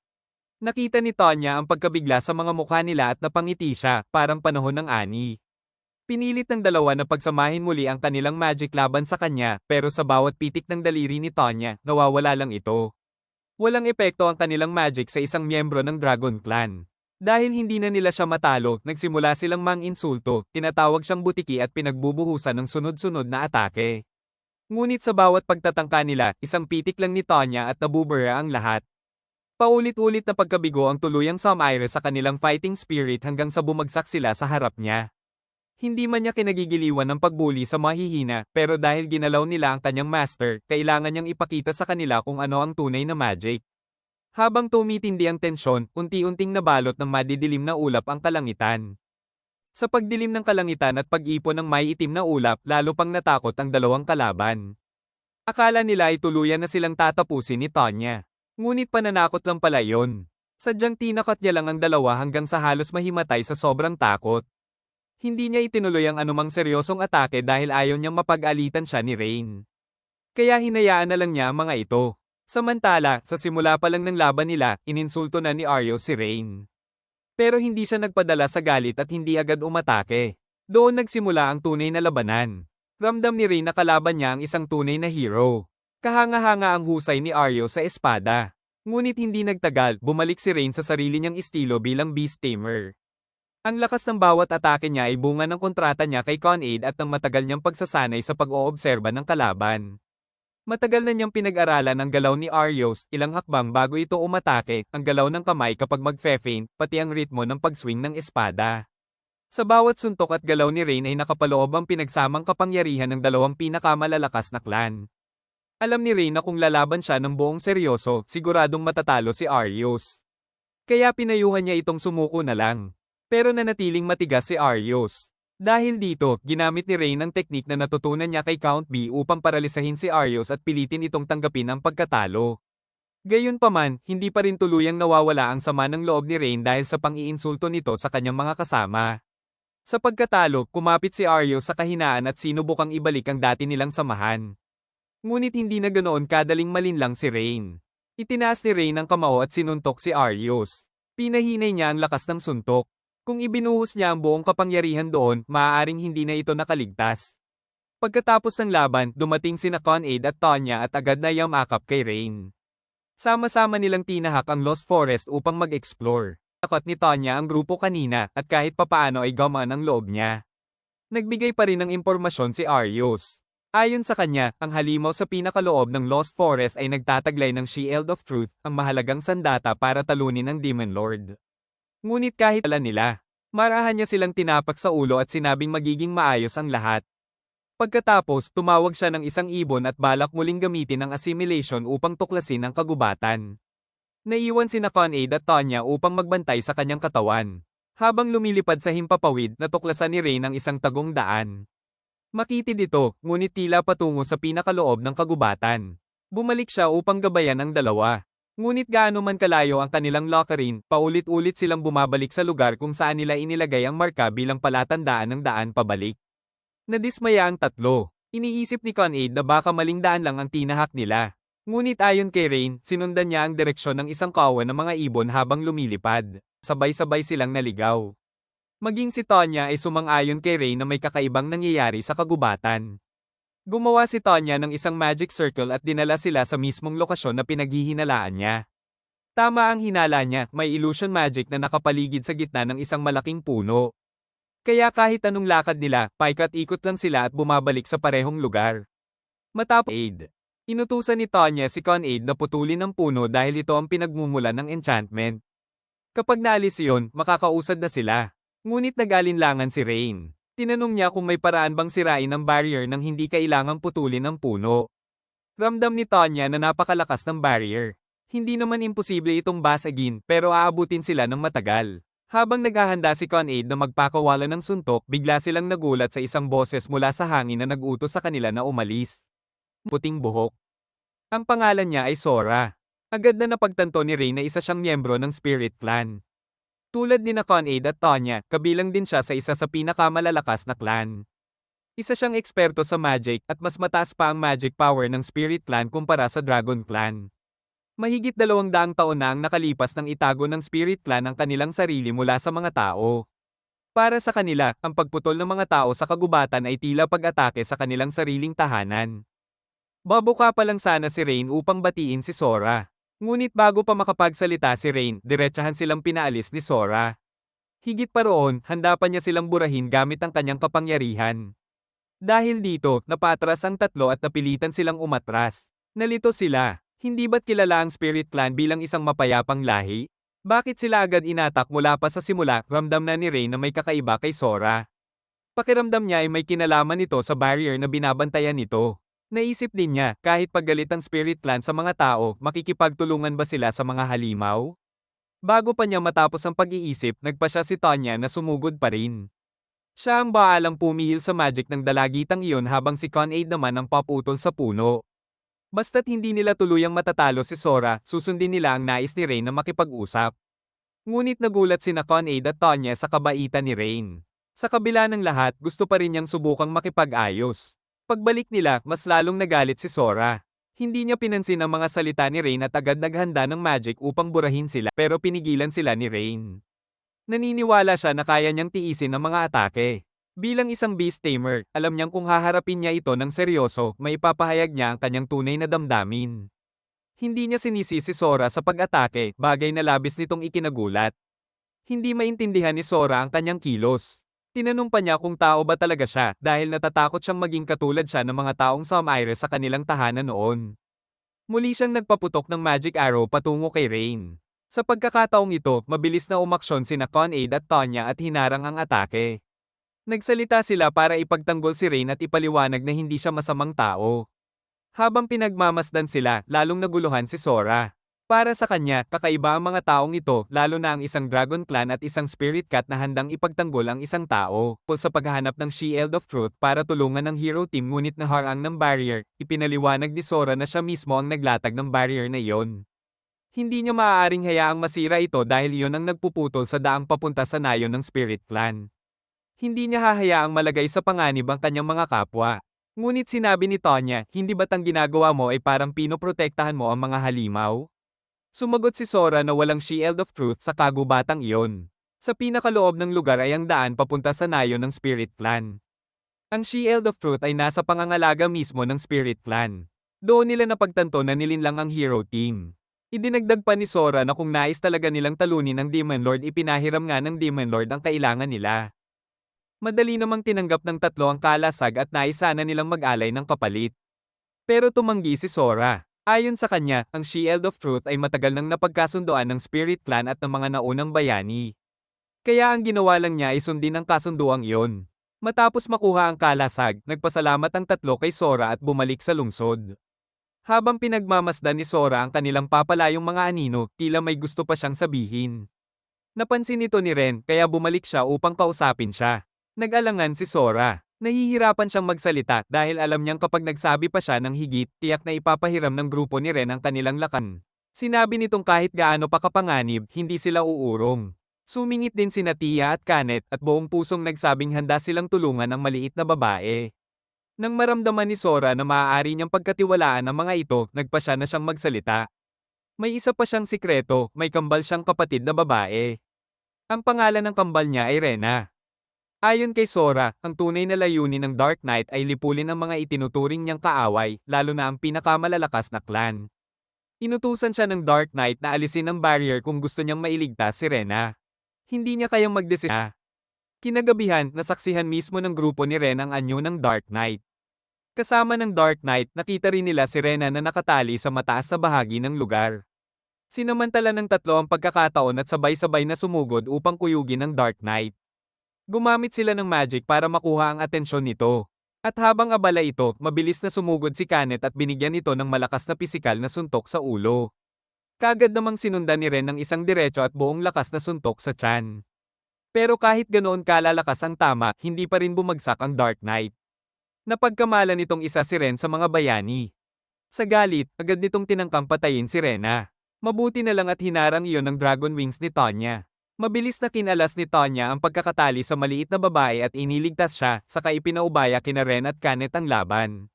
Nakita ni Tonya ang pagkabigla sa mga mukha nila at napangiti siya, parang panahon ng ani. Pinilit ng dalawa na pagsamahin muli ang kanilang magic laban sa kanya, pero sa bawat pitik ng daliri ni Tonya, nawawala lang ito. Walang epekto ang kanilang magic sa isang miyembro ng Dragon Clan. Dahil hindi na nila siya matalo, nagsimula silang mang-insulto, tinatawag siyang butiki at pinagbubuhusan ng sunod-sunod na atake. Ngunit sa bawat pagtatangka nila, isang pitik lang ni Tonya at nabubura ang lahat. Paulit-ulit na pagkabigo ang tuluyang sumire sa kanilang fighting spirit hanggang sa bumagsak sila sa harap niya. Hindi man niya kinagigiliwan ng pagbuli sa mahihina, pero dahil ginalaw nila ang kanyang master, kailangan niyang ipakita sa kanila kung ano ang tunay na magic. Habang tumitindi ang tensyon, unti-unting nabalot ng madidilim na ulap ang kalangitan. Sa pagdilim ng kalangitan at pag-ipon ng may itim na ulap, lalo pang natakot ang dalawang kalaban. Akala nila ay tuluyan na silang tatapusin ni Tonya. Ngunit pananakot lang pala yon. Sadyang tinakat niya lang ang dalawa hanggang sa halos mahimatay sa sobrang takot. Hindi niya itinuloy ang anumang seryosong atake dahil ayaw niyang mapag-alitan siya ni Rain. Kaya hinayaan na lang niya ang mga ito. Samantala, sa simula pa lang ng laban nila, ininsulto na ni Aryo si Rain. Pero hindi siya nagpadala sa galit at hindi agad umatake. Doon nagsimula ang tunay na labanan. Ramdam ni Rain na kalaban niya ang isang tunay na hero. Kahanga-hanga ang husay ni Aryo sa espada. Ngunit hindi nagtagal, bumalik si Rain sa sarili niyang estilo bilang Beast Tamer. Ang lakas ng bawat atake niya ay bunga ng kontrata niya kay Con-Aid at ng matagal niyang pagsasanay sa pag-oobserba ng kalaban. Matagal na niyang pinag-aralan ang galaw ni Aryos, ilang hakbang bago ito umatake, ang galaw ng kamay kapag magfe-feint, pati ang ritmo ng pag-swing ng espada. Sa bawat suntok at galaw ni Rain ay nakapaloob ang pinagsamang kapangyarihan ng dalawang pinakamalalakas na clan. Alam ni Rain na kung lalaban siya ng buong seryoso, siguradong matatalo si Aryos. Kaya pinayuhan niya itong sumuko na lang. Pero nanatiling matigas si Aryos. Dahil dito, ginamit ni Rain ang teknik na natutunan niya kay Count B upang paralisahin si Aryos at pilitin itong tanggapin ang pagkatalo. Gayunpaman, hindi pa rin tuluyang nawawala ang sama ng loob ni Rain dahil sa pang-iinsulto nito sa kanyang mga kasama. Sa pagkatalo, kumapit si Aryos sa kahinaan at sinubukang ibalik ang dati nilang samahan. Ngunit hindi na ganoon kadaling malinlang si Rain. Itinaas ni Rain ang kamao at sinuntok si Aryos. Pinahinay niya ang lakas ng suntok. Kung ibinuhos niya ang buong kapangyarihan doon, maaaring hindi na ito nakaligtas. Pagkatapos ng laban, dumating sina Con-Aid at Tonya at agad na yamakap kay Rain. Sama-sama nilang tinahak ang Lost Forest upang mag-explore. Takot ni Tonya ang grupo kanina at kahit papaano ay gamaan ang loob niya. Nagbigay pa rin ng impormasyon si Aryos. Ayon sa kanya, ang halimaw sa pinakaloob ng Lost Forest ay nagtataglay ng Shield of Truth, ang mahalagang sandata para talunin ang Demon Lord. Ngunit kahit alam nila, marahan niya silang tinapak sa ulo at sinabing magiging maayos ang lahat. Pagkatapos, tumawag siya ng isang ibon at balak muling gamitin ang assimilation upang tuklasin ang kagubatan. Naiwan sina Con-Aid at Tonya upang magbantay sa kanyang katawan. Habang lumilipad sa himpapawid, natuklasan ni Rain ang isang tagong daan. Makitid ito, ngunit tila patungo sa pinakaloob ng kagubatan. Bumalik siya upang gabayan ang dalawa. Ngunit gaano man kalayo ang kanilang lockerin, paulit-ulit silang bumabalik sa lugar kung saan nila inilagay ang marka bilang palatandaan ng daan pabalik. Nadismaya ang tatlo. Iniisip ni Con-Aid na baka maling daan lang ang tinahak nila. Ngunit ayon kay Rain, sinundan niya ang direksyon ng isang kawan ng mga ibon habang lumilipad. Sabay-sabay silang naligaw. Maging si Tonya ay sumang-ayon kay Rain na may kakaibang nangyayari sa kagubatan. Gumawa si Tonya ng isang magic circle at dinala sila sa mismong lokasyon na pinaghihinalaan niya. Tama ang hinala niya, may illusion magic na nakapaligid sa gitna ng isang malaking puno. Kaya kahit anong lakad nila, paikat-ikot lang sila at bumabalik sa parehong lugar. Matapos aid, inutusan ni Tonya si Con-Aid na putulin ang puno dahil ito ang pinagmumulan ng enchantment. Kapag naalis iyon, makakausad na sila. Ngunit nag-alinlangan si Rain. Tinanong niya kung may paraan bang sirain ang barrier nang hindi kailangang putulin ang puno. Ramdam ni Tonya na napakalakas ng barrier. Hindi naman imposible itong basagin pero aabutin sila ng matagal. Habang naghahanda si Con-Aid na magpakawala ng suntok, bigla silang nagulat sa isang boses mula sa hangin na nag-utos sa kanila na umalis. Puting buhok. Ang pangalan niya ay Sora. Agad na napagtanto ni Rain na isa siyang miyembro ng Spirit Clan. Tulad ni na Con-Aid at Tonya, kabilang din siya sa isa sa pinakamalalakas na clan. Isa siyang eksperto sa magic at mas mataas pa ang magic power ng Spirit Clan kumpara sa Dragon Clan. Mahigit 200 taon na ang nakalipas nang itago ng Spirit Clan ang kanilang sarili mula sa mga tao. Para sa kanila, ang pagputol ng mga tao sa kagubatan ay tila pag-atake sa kanilang sariling tahanan. Babuka pa lang sana si Rain upang batiin si Sora. Ngunit bago pa makapagsalita si Rain, diretsahan silang pinaalis ni Sora. Higit pa roon, handa pa niya silang burahin gamit ang kanyang kapangyarihan. Dahil dito, napatras ang tatlo at napilitan silang umatras. Nalito sila. Hindi ba't kilala ang Spirit Clan bilang isang mapayapang lahi? Bakit sila agad inatak mula pa sa simula? Ramdam na ni Rain na may kakaiba kay Sora. Pakiramdam niya ay may kinalaman ito sa barrier na binabantayan nito. Naisip din niya, kahit paggalit ang Spirit Clan sa mga tao, makikipagtulungan ba sila sa mga halimaw? Bago pa niya matapos ang pag-iisip, nagpa siya si Tonya na sumugod pa rin. Siya ang baalang pumihil sa magic ng dalagitang iyon habang si Con-Aid naman ang paputol sa puno. Basta't hindi nila tuluyang matatalo si Sora, susundin nila ang nais ni Rain na makipag-usap. Ngunit nagulat sina Con-Aid at Tonya sa kabaitan ni Rain. Sa kabila ng lahat, gusto pa rin niyang subukang makipag-ayos. Pagbalik nila, mas lalong nagalit si Sora. Hindi niya pinansin ang mga salita ni Rain at agad naghanda ng magic upang burahin sila, pero pinigilan sila ni Rain. Naniniwala siya na kaya niyang tiisin ang mga atake. Bilang isang beast tamer, alam niyang kung haharapin niya ito ng seryoso, may ipapahayag niya ang kanyang tunay na damdamin. Hindi niya sinisi si Sora sa pag-atake, bagay na labis nitong ikinagulat. Hindi maintindihan ni Sora ang kanyang kilos. Tinanong pa niya kung tao ba talaga siya, dahil natatakot siyang maging katulad siya ng mga taong Samire sa kanilang tahanan noon. Muli siyang nagpaputok ng magic arrow patungo kay Rain. Sa pagkakataong ito, mabilis na umaksyon sina Con-Aid at Tonya at hinarang ang atake. Nagsalita sila para ipagtanggol si Rain at ipaliwanag na hindi siya masamang tao. Habang pinagmamasdan sila, lalong naguluhan si Sora. Para sa kanya, kakaiba ang mga taong ito, lalo na ang isang Dragon Clan at isang Spirit Cat na handang ipagtanggol ang isang tao. Sa paghahanap ng Shield of Truth para tulungan ng hero team ngunit naharang ng barrier, ipinaliwanag ni Sora na siya mismo ang naglatag ng barrier na iyon. Hindi niya maaaring hayaang masira ito dahil iyon ang nagpuputol sa daang papunta sa nayon ng Spirit Clan. Hindi niya hahayaang malagay sa panganib ang kanyang mga kapwa. Ngunit sinabi ni Tonya, hindi ba't ang ginagawa mo ay parang pinoprotektahan mo ang mga halimaw? Sumagot si Sora na walang Shield of Truth sa kagubatang iyon. Sa pinakaloob ng lugar ay ang daan papunta sa nayon ng Spirit Clan. Ang Shield of Truth ay nasa pangangalaga mismo ng Spirit Clan. Doon nila napagtanto na nilinlang ang hero team. Idinagdag pa ni Sora na kung nais talaga nilang talunin ang Demon Lord, ipinahiram nga ng Demon Lord ang kailangan nila. Madali namang tinanggap ng tatlo ang kalasag at naisana nilang mag-alay ng kapalit. Pero tumanggi si Sora. Ayon sa kanya, ang Shield of Truth ay matagal nang napagkasundoan ng Spirit Clan at ng mga naunang bayani. Kaya ang ginawa lang niya ay sundin ang kasunduang iyon. Matapos makuha ang kalasag, nagpasalamat ang tatlo kay Sora at bumalik sa lungsod. Habang pinagmamasdan ni Sora ang kanilang papalayong mga anino, tila may gusto pa siyang sabihin. Napansin ito ni Ren, kaya bumalik siya upang kausapin siya. Nag-alangan si Sora. Nahihirapan siyang magsalita dahil alam niyang kapag nagsabi pa siya ng higit, tiyak na ipapahiram ng grupo ni Ren ang kanilang lakan. Sinabi nitong kahit gaano pa kapanganib, hindi sila uurong. Sumingit din sina Tia at Kanet at buong pusong nagsabing handa silang tulungan ang maliit na babae. Nang maramdaman ni Sora na maaari niyang pagkatiwalaan ang mga ito, nagpa siya na siyang magsalita. May isa pa siyang sikreto, may kambal siyang kapatid na babae. Ang pangalan ng kambal niya ay Rena. Ayon kay Sora, ang tunay na layunin ng Dark Knight ay lipulin ang mga itinuturing niyang kaaway, lalo na ang pinakamalalakas na clan. Inutusan siya ng Dark Knight na alisin ang barrier kung gusto niyang mailigtas si Rena. Hindi niya kayang magdesisyon. Kinagabihan, nasaksihan mismo ng grupo ni Ren ang anyo ng Dark Knight. Kasama ng Dark Knight, nakita rin nila si Rena na nakatali sa mataas na bahagi ng lugar. Sinamantala ng tatlo ang pagkakataon at sabay-sabay na sumugod upang kuyugin ang Dark Knight. Gumamit sila ng magic para makuha ang atensyon nito. At habang abala ito, mabilis na sumugod si Kanet at binigyan ito ng malakas na pisikal na suntok sa ulo. Kagad namang sinundan ni Ren ng isang diretso at buong lakas na suntok sa tiyan. Pero kahit ganoon kalalakas ang tama, hindi pa rin bumagsak ang Dark Knight. Napagkamalan nitong isa si Ren sa mga bayani. Sa galit, agad nitong tinangkang patayin si Rena. Mabuti na lang at hinarang iyon ng Dragon Wings ni Tonya. Mabilis na kinalas ni Tonya ang pagkakatali sa maliit na babae at iniligtas siya, saka ipinaubaya kina Ren at Kanet ang laban.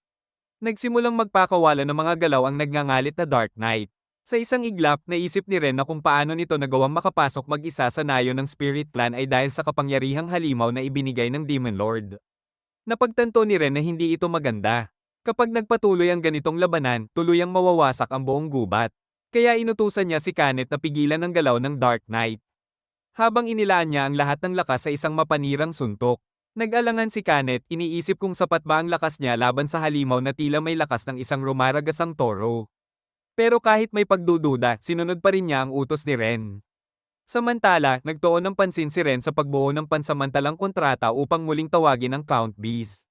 Nagsimulang magpakawala ng mga galaw ang nagngangalit na Dark Knight. Sa isang iglap, naisip ni Ren na kung paano nito nagawang makapasok mag-isa sa nayo ng Spirit Clan ay dahil sa kapangyarihang halimaw na ibinigay ng Demon Lord. Napagtanto ni Ren na hindi ito maganda. Kapag nagpatuloy ang ganitong labanan, tuluyang mawawasak ang buong gubat. Kaya inutusan niya si Kanet na pigilan ang galaw ng Dark Knight. Habang inilaan niya ang lahat ng lakas sa isang mapanirang suntok. Nag-alangan si Kanet, iniisip kung sapat ba ang lakas niya laban sa halimaw na tila may lakas ng isang rumaragasang toro. Pero kahit may pagdududa, sinunod pa rin niya ang utos ni Ren. Samantala, nagtuon ng pansin si Ren sa pagbuo ng pansamantalang kontrata upang muling tawagin ang Count Beast.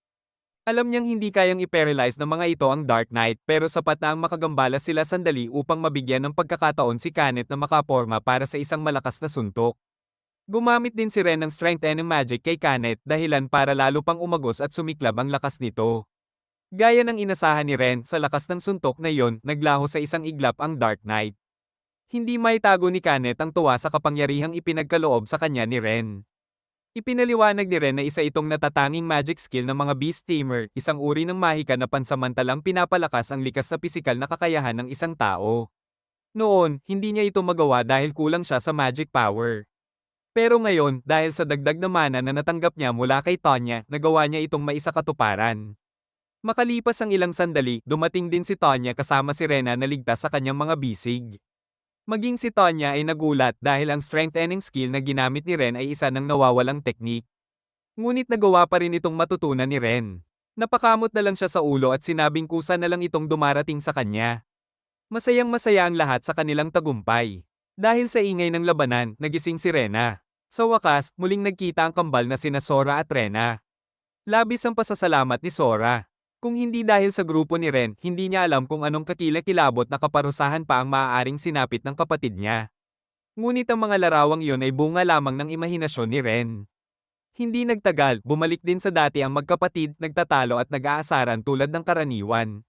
Alam niyang hindi kayang i-paralyze ng mga ito ang Dark Knight pero sapat na ang makagambala sila sandali upang mabigyan ng pagkakataon si Kanet na makaporma para sa isang malakas na suntok. Gumamit din si Ren ng Strength and Magic kay Kanet dahilan para lalo pang umagos at sumiklab ang lakas nito. Gaya ng inasahan ni Ren, sa lakas ng suntok na iyon, naglaho sa isang iglap ang Dark Knight. Hindi maitago ni Kanet ang tuwa sa kapangyarihang ipinagkaloob sa kanya ni Ren. Ipinaliwanag ni Ren na isa itong natatanging magic skill ng mga Beast Tamer, isang uri ng mahika na pansamantalang pinapalakas ang likas sa pisikal na kakayahan ng isang tao. Noon, hindi niya ito magawa dahil kulang siya sa magic power. Pero ngayon, dahil sa dagdag na mana na natanggap niya mula kay Tonya, nagawa niya itong maisakatuparan. Makalipas ang ilang sandali, dumating din si Tonya kasama si Rena na ligtas sa kanyang mga bisig. Maging si Tonya ay nagulat dahil ang strengthening skill na ginamit ni Ren ay isa ng nawawalang teknik. Ngunit nagawa pa rin itong matutunan ni Ren. Napakamot na lang siya sa ulo at sinabing kusa na lang itong dumarating sa kanya. Masayang-masaya ang lahat sa kanilang tagumpay. Dahil sa ingay ng labanan, nagising si Rena. Sa wakas, muling nagkita ang kambal na sina Sora at Rena. Labis ang pasasalamat ni Sora. Kung hindi dahil sa grupo ni Ren, hindi niya alam kung anong kakilakilabot na kaparusahan pa ang maaaring sinapit ng kapatid niya. Ngunit ang mga larawang iyon ay bunga lamang ng imahinasyon ni Ren. Hindi nagtagal, bumalik din sa dati ang magkapatid, nagtatalo at nag-aasaran tulad ng karaniwan.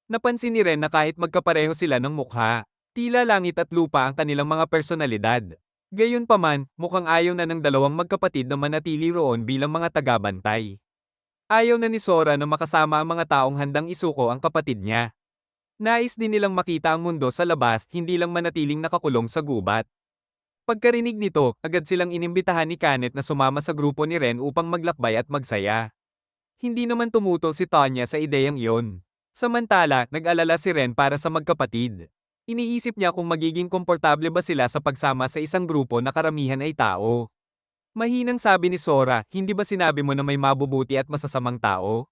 Napansin ni Ren na kahit magkapareho sila ng mukha, tila langit at lupa ang kanilang mga personalidad. Gayunpaman, mukhang ayaw na ng dalawang magkapatid na manatili roon bilang mga tagabantay. Ayaw na ni Sora na makasama ang mga taong handang isuko ang kapatid niya. Nais din nilang makita ang mundo sa labas, hindi lang manatiling nakakulong sa gubat. Pagkarinig nito, agad silang inimbitahan ni Kanet na sumama sa grupo ni Ren upang maglakbay at magsaya. Hindi naman tumutol si Tonya sa ideyang iyon. Samantala, nag-alala si Ren para sa magkapatid. Iniisip niya kung magiging komportable ba sila sa pagsama sa isang grupo na karamihan ay tao. Mahinang sabi ni Sora, hindi ba sinabi mo na may mabubuti at masasamang tao?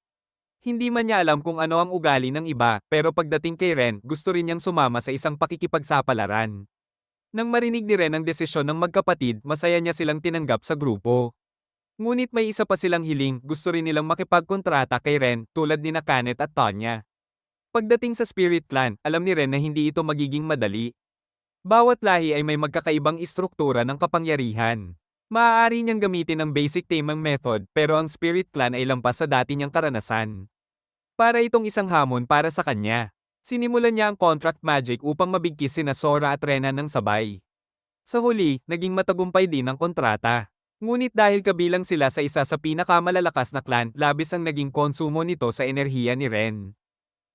Hindi man niya alam kung ano ang ugali ng iba, pero pagdating kay Ren, gusto rin niyang sumama sa isang pakikipagsapalaran. Nang marinig ni Ren ang desisyon ng magkapatid, masaya niya silang tinanggap sa grupo. Ngunit may isa pa silang hiling, gusto rin nilang makipagkontrata kay Ren, tulad ni Kanet at Tonya. Pagdating sa Spirit Clan, alam ni Ren na hindi ito magiging madali. Bawat lahi ay may magkakaibang istruktura ng kapangyarihan. Maaari niyang gamitin ang basic tamang method pero ang Spirit Clan ay lampas sa dati niyang karanasan. Para itong isang hamon para sa kanya. Sinimulan niya ang contract magic upang mabigkis sina Sora at Rena ng sabay. Sa huli, naging matagumpay din ang kontrata. Ngunit dahil kabilang sila sa isa sa pinakamalalakas na clan, labis ang naging konsumo nito sa enerhiya ni Ren.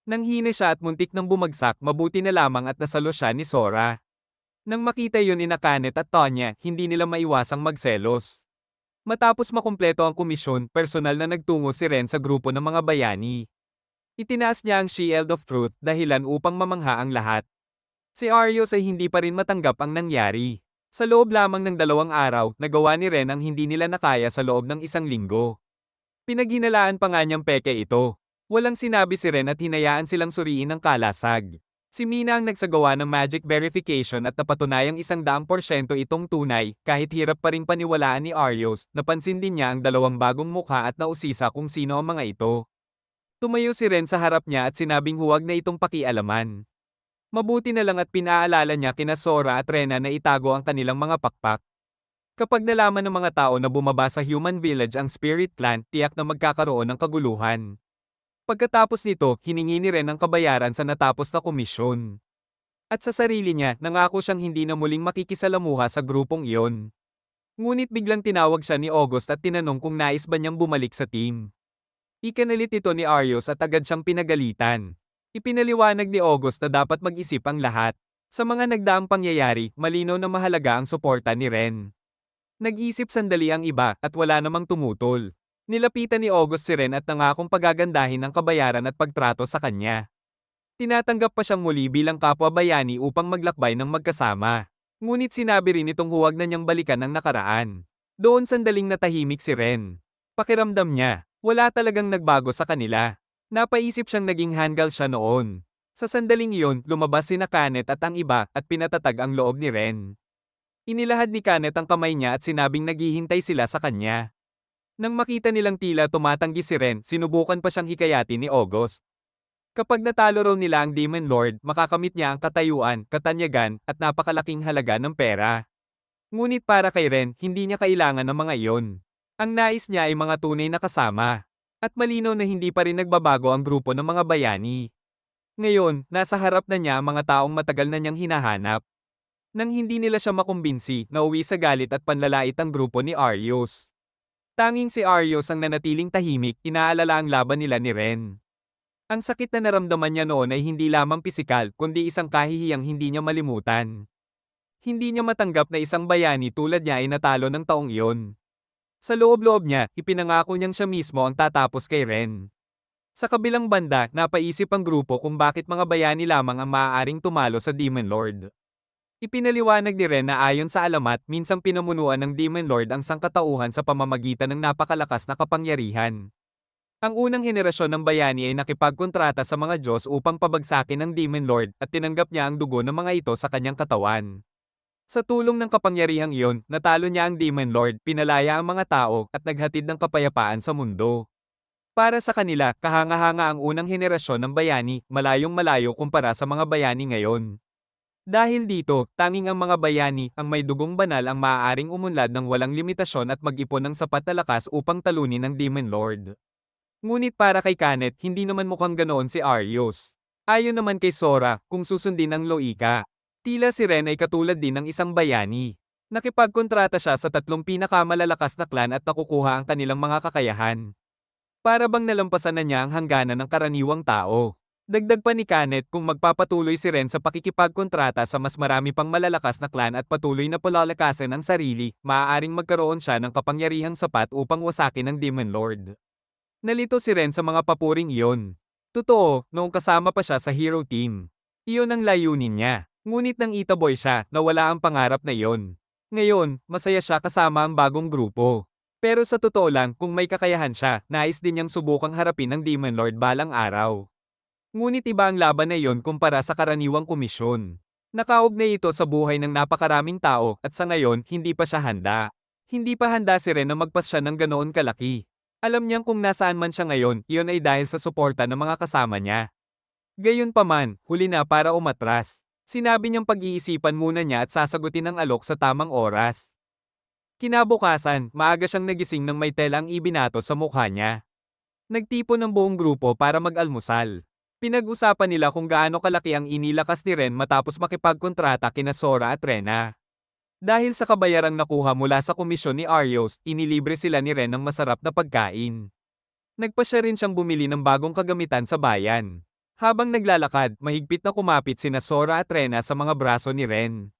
Nanghina siya at muntik nang bumagsak, mabuti na lamang at nasalo siya ni Sora. Nang makita yun ni Kanet at Tonya, hindi nila maiwasang magselos. Matapos makumpleto ang komisyon, personal na nagtungo si Ren sa grupo ng mga bayani. Itinaas niya ang Shield of Truth dahilan upang mamangha ang lahat. Si Arios ay hindi pa rin matanggap ang nangyari. Sa loob lamang ng 2 araw, nagawa ni Ren ang hindi nila nakaya sa loob ng 1 linggo. Pinaghinalaan pa nga niyang peke ito. Walang sinabi si Ren at hinayaan silang suriin ang kalasag. Si Mina ang nagsagawa ng magic verification at napatunayang 100% itong tunay, kahit hirap pa ring paniwalaan ni Arios, napansin din niya ang 2 bagong mukha at nausisa kung sino ang mga ito. Tumayo si Ren sa harap niya at sinabing huwag na itong pakialaman. Mabuti na lang at pinaalala niya kina Sora at Rena na itago ang kanilang mga pakpak. Kapag nalaman ng mga tao na bumaba sa human village ang Spirit Clan, tiyak na magkakaroon ng kaguluhan. Pagkatapos nito, hiningi ni Ren ang kabayaran sa natapos na komisyon. At sa sarili niya, nangako siyang hindi na muling makikisalamuha sa grupong iyon. Ngunit biglang tinawag siya ni August at tinanong kung nais ba niyang bumalik sa team. Ikinalit ito ni Arios at agad siyang pinagalitan. Ipinaliwanag ni August na dapat mag-isip ang lahat. Sa mga nagdaang pangyayari, malinaw na mahalaga ang suporta ni Ren. Nag-isip sandali ang iba at wala namang tumutol. Nilapitan ni August si Ren at nangakong pagagandahin ang kabayaran at pagtrato sa kanya. Tinatanggap pa siyang muli bilang kapwa bayani upang maglakbay ng magkasama. Ngunit sinabi rin itong huwag na niyang balikan ang nakaraan. Doon sandaling natahimik si Ren. Pakiramdam niya, wala talagang nagbago sa kanila. Napaisip siyang naging hanggal siya noon. Sa sandaling iyon, lumabas si Kanet at ang iba at pinatatag ang loob ni Ren. Inilahad ni Kanet ang kamay niya at sinabing naghihintay sila sa kanya. Nang makita nilang tila tumatanggi si Ren, sinubukan pa siyang hikayatin ni August. Kapag natalo raw nila ang Demon Lord, makakamit niya ang katayuan, katanyagan, at napakalaking halaga ng pera. Ngunit para kay Ren, hindi niya kailangan ng mga iyon. Ang nais niya ay mga tunay na kasama. At malinaw na hindi pa rin nagbabago ang grupo ng mga bayani. Ngayon, nasa harap na niya ang mga taong matagal na niyang hinahanap. Nang hindi nila siya makumbinsi, nauwi sa galit at panlalait ang grupo ni Arios. Tanging si Arios ang nanatiling tahimik, inaalala ang laban nila ni Ren. Ang sakit na naramdaman niya noon ay hindi lamang pisikal, kundi isang kahihiyang hindi niya malimutan. Hindi niya matanggap na isang bayani tulad niya ay natalo ng taong iyon. Sa loob-loob niya, ipinangako niyang siya mismo ang tatapos kay Ren. Sa kabilang banda, napaisip ang grupo kung bakit mga bayani lamang ang maaaring tumalo sa Demon Lord. Ipinaliwanag ni Ren na ayon sa alamat, minsang pinamunuan ng Demon Lord ang sangkatauhan sa pamamagitan ng napakalakas na kapangyarihan. Ang unang henerasyon ng bayani ay nakipagkontrata sa mga Diyos upang pabagsakin ng Demon Lord at tinanggap niya ang dugo ng mga ito sa kanyang katawan. Sa tulong ng kapangyarihang iyon, natalo niya ang Demon Lord, pinalaya ang mga tao, at naghatid ng kapayapaan sa mundo. Para sa kanila, kahanga-hanga ang unang henerasyon ng bayani, malayong malayo kumpara sa mga bayani ngayon. Dahil dito, tanging ang mga bayani, ang may dugong banal ang maaaring umunlad ng walang limitasyon at mag-ipon ng sapat na lakas upang talunin ang Demon Lord. Ngunit para kay Kanet, hindi naman mukhang ganoon si Arios. Ayon naman kay Sora, kung susundin ang loika, tila si Ren ay katulad din ng isang bayani. Nakipagkontrata siya sa tatlong pinakamalalakas na clan at nakukuha ang kanilang mga kakayahan. Para bang nalampasan na niya ang hangganan ng karaniwang tao. Dagdag pa ni Kanet kung magpapatuloy si Ren sa pakikipagkontrata sa mas marami pang malalakas na clan at patuloy na palalakasin ang sarili, maaaring magkaroon siya ng kapangyarihang sapat upang wasakin ang Demon Lord. Nalito si Ren sa mga papuring iyon. Totoo, noong kasama pa siya sa hero team. Iyon ang layunin niya. Ngunit nang itaboy siya, nawala ang pangarap na iyon. Ngayon, masaya siya kasama ang bagong grupo. Pero sa totoo lang, kung may kakayahan siya, nais din niyang subukang harapin ang Demon Lord balang araw. Ngunit iba ang laban na iyon kumpara sa karaniwang komisyon. Nakaugnay ito sa buhay ng napakaraming tao at sa ngayon, hindi pa siya handa. Hindi pa handa si Ren na magpasya ng ganoon kalaki. Alam niyang kung nasaan man siya ngayon, iyon ay dahil sa suporta ng mga kasama niya. Gayunpaman, huli na para umatras. Sinabi niyang pag-iisipan muna niya at sasagutin ang alok sa tamang oras. Kinabukasan, maaga siyang nagising nang may telang ibinato sa mukha niya. Nagtipon ng buong grupo para mag-almusal. Pinag-usapan nila kung gaano kalaki ang inilakas ni Ren matapos makipagkontrata kina Sora at Rena. Dahil sa kabayarang nakuha mula sa komisyon ni Arios, inilibre sila ni Ren ng masarap na pagkain. Nagpasya rin siyang bumili ng bagong kagamitan sa bayan. Habang naglalakad, mahigpit na kumapit sina Sora at Rena sa mga braso ni Ren.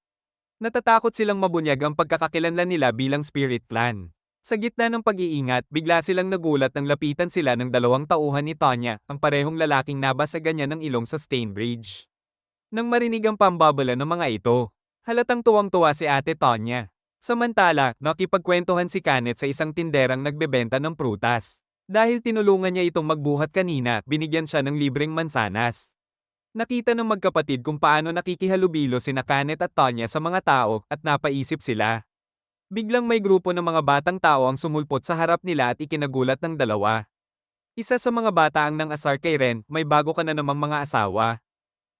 Natatakot silang mabunyag ang pagkakakilanlan nila bilang Spirit Clan. Sa gitna ng pag-iingat, bigla silang nagulat nang lapitan sila ng dalawang tauhan ni Tonya, ang parehong lalaking nabasa ganyan ng ilong sa Stainbridge. Nang marinig ang pambabala ng mga ito, halatang tuwang-tuwa si Ate Tonya. Samantala, nakipagkwentuhan si Kanet sa isang tinderang nagbebenta ng prutas. Dahil tinulungan niya itong magbuhat kanina, binigyan siya ng libreng mansanas. Nakita ng magkapatid kung paano nakikihalubilo sina Kanet at Tonya sa mga tao, at napaisip sila. Biglang may grupo ng mga batang tao ang sumulpot sa harap nila at ikinagulat ng dalawa. Isa sa mga bata ang nang-asar kay Ren, may bago ka na namang mga asawa.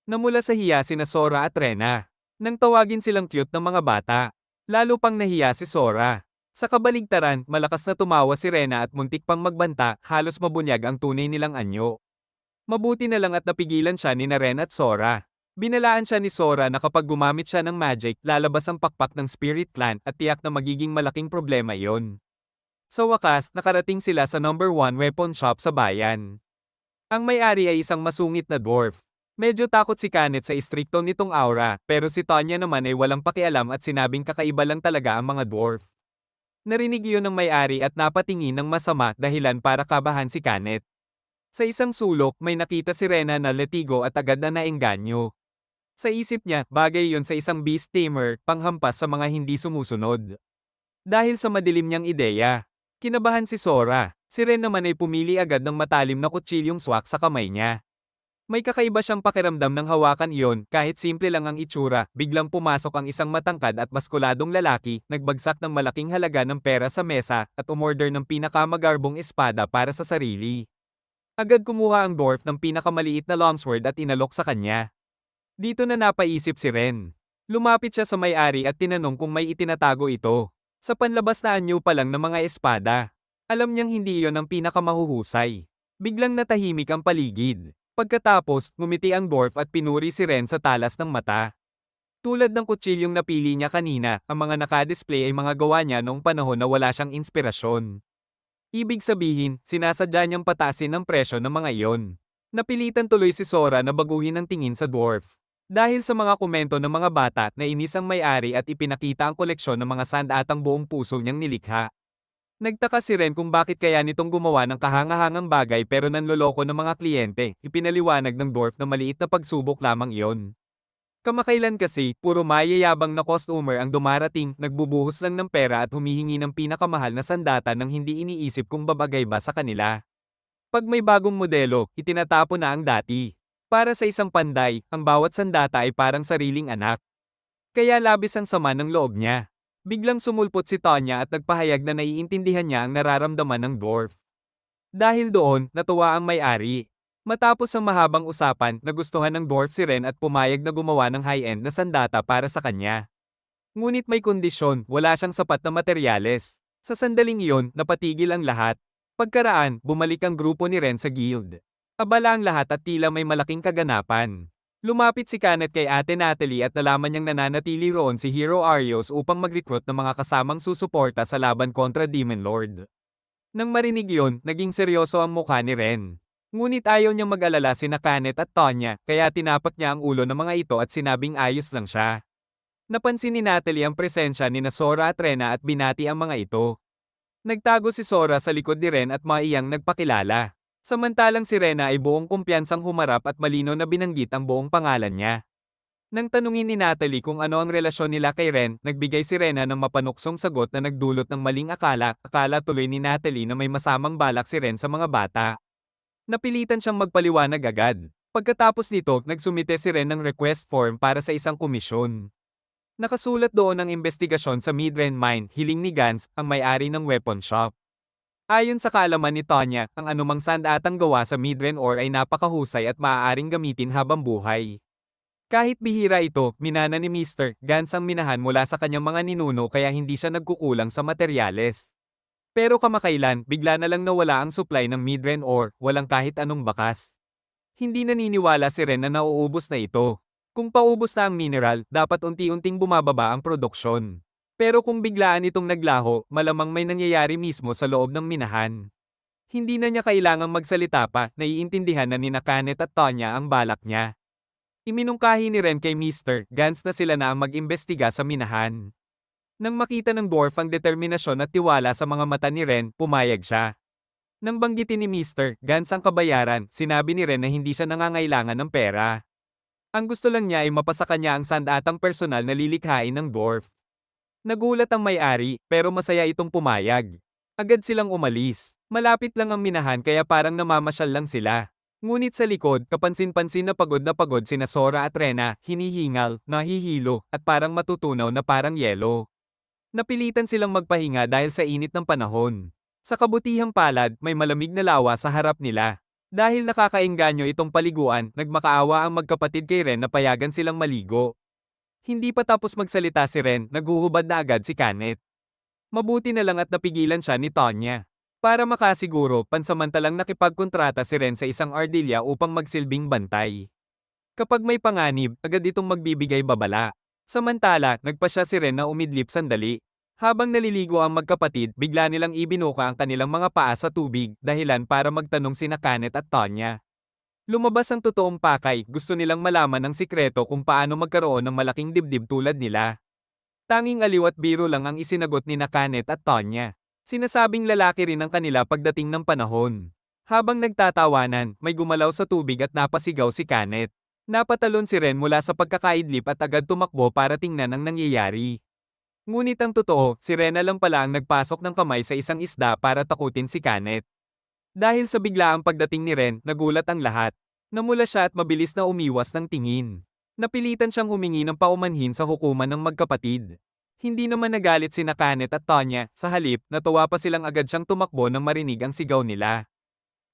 Namula sa hiya sina Sora at Rena. Nang tawagin silang cute ng mga bata. Lalo pang nahiya si Sora. Sa kabaligtaran, malakas na tumawa si Rena at muntik pang magbanta, halos mabunyag ang tunay nilang anyo. Mabuti na lang at napigilan siya ni Ren at Sora. Binalaan siya ni Sora na kapag gumamit siya ng magic, lalabas ang pakpak ng Spirit Clan at tiyak na magiging malaking problema iyon. Sa wakas, nakarating sila sa #1 weapon shop sa bayan. Ang may-ari ay isang masungit na dwarf. Medyo takot si Kanet sa istrikto nitong aura, pero si Tanya naman ay walang pakialam at sinabing kakaiba lang talaga ang mga dwarf. Narinig iyon ng may-ari at napatingin ng masama dahilan para kabahan si Kanet. Sa isang sulok, may nakita si Rena na letigo at agad na naengganyo. Sa isip niya, bagay yon sa isang beast tamer, panghampas sa mga hindi sumusunod. Dahil sa madilim niyang ideya, kinabahan si Sora. Si Ren naman ay pumili agad ng matalim na kutsilyong swak sa kamay niya. May kakaiba siyang pakiramdam ng hawakan iyon, kahit simple lang ang itsura, biglang pumasok ang isang matangkad at maskuladong lalaki, nagbagsak ng malaking halaga ng pera sa mesa, at umorder ng pinakamagarbong espada para sa sarili. Agad kumuha ang dwarf ng pinakamaliit na longsword at inalok sa kanya. Dito na napaisip si Ren. Lumapit siya sa may-ari at tinanong kung may itinatago ito. Sa panlabas na anyo pa lang ng mga espada. Alam niyang hindi iyon ang pinakamahuhusay. Biglang natahimik ang paligid. Pagkatapos, ngumiti ang dwarf at pinuri si Ren sa talas ng mata. Tulad ng kutsilyong napili niya kanina, ang mga nakadisplay ay mga gawa niya noong panahon na wala siyang inspirasyon. Ibig sabihin, sinasadya niyang pataasin ang presyo ng mga iyon. Napilitan tuloy si Sora na baguhin ang tingin sa dwarf. Dahil sa mga komento ng mga bata, nainis ang may-ari at ipinakita ang koleksyon ng mga sand at ang buong puso niyang nilikha. Nagtaka si Ren kung bakit kaya nitong gumawa ng kahangahangang bagay pero nanloloko ng mga kliyente, ipinaliwanag ng dwarf na maliit na pagsubok lamang iyon. Kamakailan kasi, puro mayayabang na customer ang dumarating, nagbubuhos lang ng pera at humihingi ng pinakamahal na sandata nang hindi iniisip kung babagay ba sa kanila. Pag may bagong modelo, itinatapo na ang dati. Para sa isang panday, ang bawat sandata ay parang sariling anak. Kaya labis ang sama ng loob niya. Biglang sumulpot si Tanya at nagpahayag na naiintindihan niya ang nararamdaman ng dwarf. Dahil doon, natuwa ang may-ari. Matapos ang mahabang usapan, nagustuhan ng dwarf si Ren at pumayag na gumawa ng high-end na sandata para sa kanya. Ngunit may kondisyon, wala siyang sapat na materyales. Sa sandaling iyon, napatigil ang lahat. Pagkaraan, bumalik ang grupo ni Ren sa guild. Abala ang lahat at tila may malaking kaganapan. Lumapit si Kanet kay Ate Natalie at nalaman niyang nananatili roon si Hero Arios upang mag-recruit ng mga kasamang susuporta sa laban kontra Demon Lord. Nang marinig yon, naging seryoso ang mukha ni Ren. Ngunit ayaw niyang mag-alala sina Kanet at Tanya, kaya tinapak niya ang ulo ng mga ito at sinabing ayos lang siya. Napansin ni Natalie ang presensya ni Sora at Rena at binati ang mga ito. Nagtago si Sora sa likod ni Ren at maiyang nagpakilala. Samantalang si Rena ay buong kumpiyansang humarap at malino na binanggit ang buong pangalan niya. Nang tanungin ni Natalie kung ano ang relasyon nila kay Ren, nagbigay si Rena ng mapanuksong sagot na nagdulot ng maling akala. Akala tuloy ni Natalie na may masamang balak si Ren sa mga bata. Napilitan siyang magpaliwanag agad. Pagkatapos nito, nagsumite si Ren ng request form para sa isang komisyon. Nakasulat doon ang investigasyon sa Midren Mine, hiling ni Gans, ang may-ari ng weapon shop. Ayon sa kaalaman ni Tanya, ang anumang sandatang gawa sa Midren ore ay napakahusay at maaaring gamitin habang buhay. Kahit bihira ito, minana ni Mr. Gans ang minahan mula sa kanyang mga ninuno kaya hindi siya nagkukulang sa materyales. Pero kamakailan, bigla na lang nawala ang supply ng Midren ore, walang kahit anong bakas. Hindi naniniwala si Ren na nauubos na ito. Kung paubos na ang mineral, dapat unti-unting bumababa ang produksyon. Pero kung biglaan itong naglaho, malamang may nangyayari mismo sa loob ng minahan. Hindi na niya kailangang magsalita pa, naiintindihan na ni Kanet at Tanya ang balak niya. Iminungkahi ni Ren kay Mr. Gans na sila na ang mag-imbestiga sa minahan. Nang makita ng dwarf ang determinasyon at tiwala sa mga mata ni Ren, pumayag siya. Nang banggitin ni Mr. Gans ang kabayaran, sinabi ni Ren na hindi siya nangangailangan ng pera. Ang gusto lang niya ay mapasa kanya ang sandatang personal na lilikhain ng dwarf. Nagulat ang may-ari, pero masaya itong pumayag. Agad silang umalis. Malapit lang ang minahan kaya parang namamasyal lang sila. Ngunit sa likod, kapansin-pansin na pagod sina Sora at Rena, hinihingal, nahihilo, at parang matutunaw na parang yelo. Napilitan silang magpahinga dahil sa init ng panahon. Sa kabutihang palad, may malamig na lawa sa harap nila. Dahil nakakaengganyo itong paliguan, nagmakaawa ang magkapatid kay Ren na payagan silang maligo. Hindi pa tapos magsalita si Ren, naghuhubad na agad si Kanet. Mabuti na lang at napigilan siya ni Tonya. Para makasiguro, pansamantalang nakipagkontrata si Ren sa isang ardilya upang magsilbing bantay. Kapag may panganib, agad itong magbibigay babala. Samantala, nagpasya si Ren na umidlip sandali. Habang naliligo ang magkapatid, bigla nilang ibinuka ang kanilang mga paa sa tubig, dahilan para magtanong sina Kanet at Tonya. Lumabas ang totoong pakay, gusto nilang malaman ang sikreto kung paano magkaroon ng malaking dibdib tulad nila. Tanging aliw at biro lang ang isinagot ni Kanet at Tonya. Sinasabing lalaki rin ang kanila pagdating ng panahon. Habang nagtatawanan, may gumalaw sa tubig at napasigaw si Kanet. Napatalon si Ren mula sa pagkakaidlip at agad tumakbo para tingnan ang nangyayari. Ngunit ang totoo, si Rena lang pala ang nagpasok ng kamay sa isang isda para takutin si Kanet. Dahil sa biglaang pagdating ni Ren, nagulat ang lahat. Namula siya at mabilis na umiwas ng tingin. Napilitan siyang humingi ng paumanhin sa hukuman ng magkapatid. Hindi naman nagalit sina Kanet at Tonya, sa halip, natuwa pa silang agad siyang tumakbo nang marinig ang sigaw nila.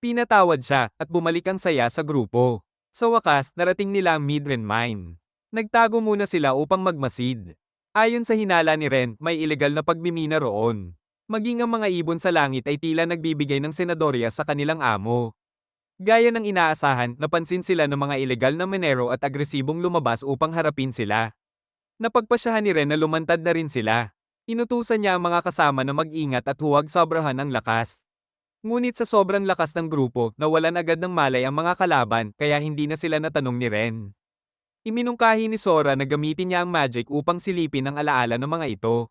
Pinatawad siya, at bumalik ang saya sa grupo. Sa wakas, narating nila ang Midren Mine. Nagtago muna sila upang magmasid. Ayon sa hinala ni Ren, may ilegal na pagmimina roon. Maging ang mga ibon sa langit ay tila nagbibigay ng senadorya sa kanilang amo. Gaya ng inaasahan, napansin sila ng mga ilegal na minero at agresibong lumabas upang harapin sila. Napagpasyahan ni Ren na lumantad na rin sila. Inutusan niya ang mga kasama na mag-ingat at huwag sobrahan ang lakas. Ngunit sa sobrang lakas ng grupo, nawalan agad ng malay ang mga kalaban, kaya hindi na sila natanong ni Ren. Iminungkahi ni Sora na gamitin niya ang magic upang silipin ang alaala ng mga ito.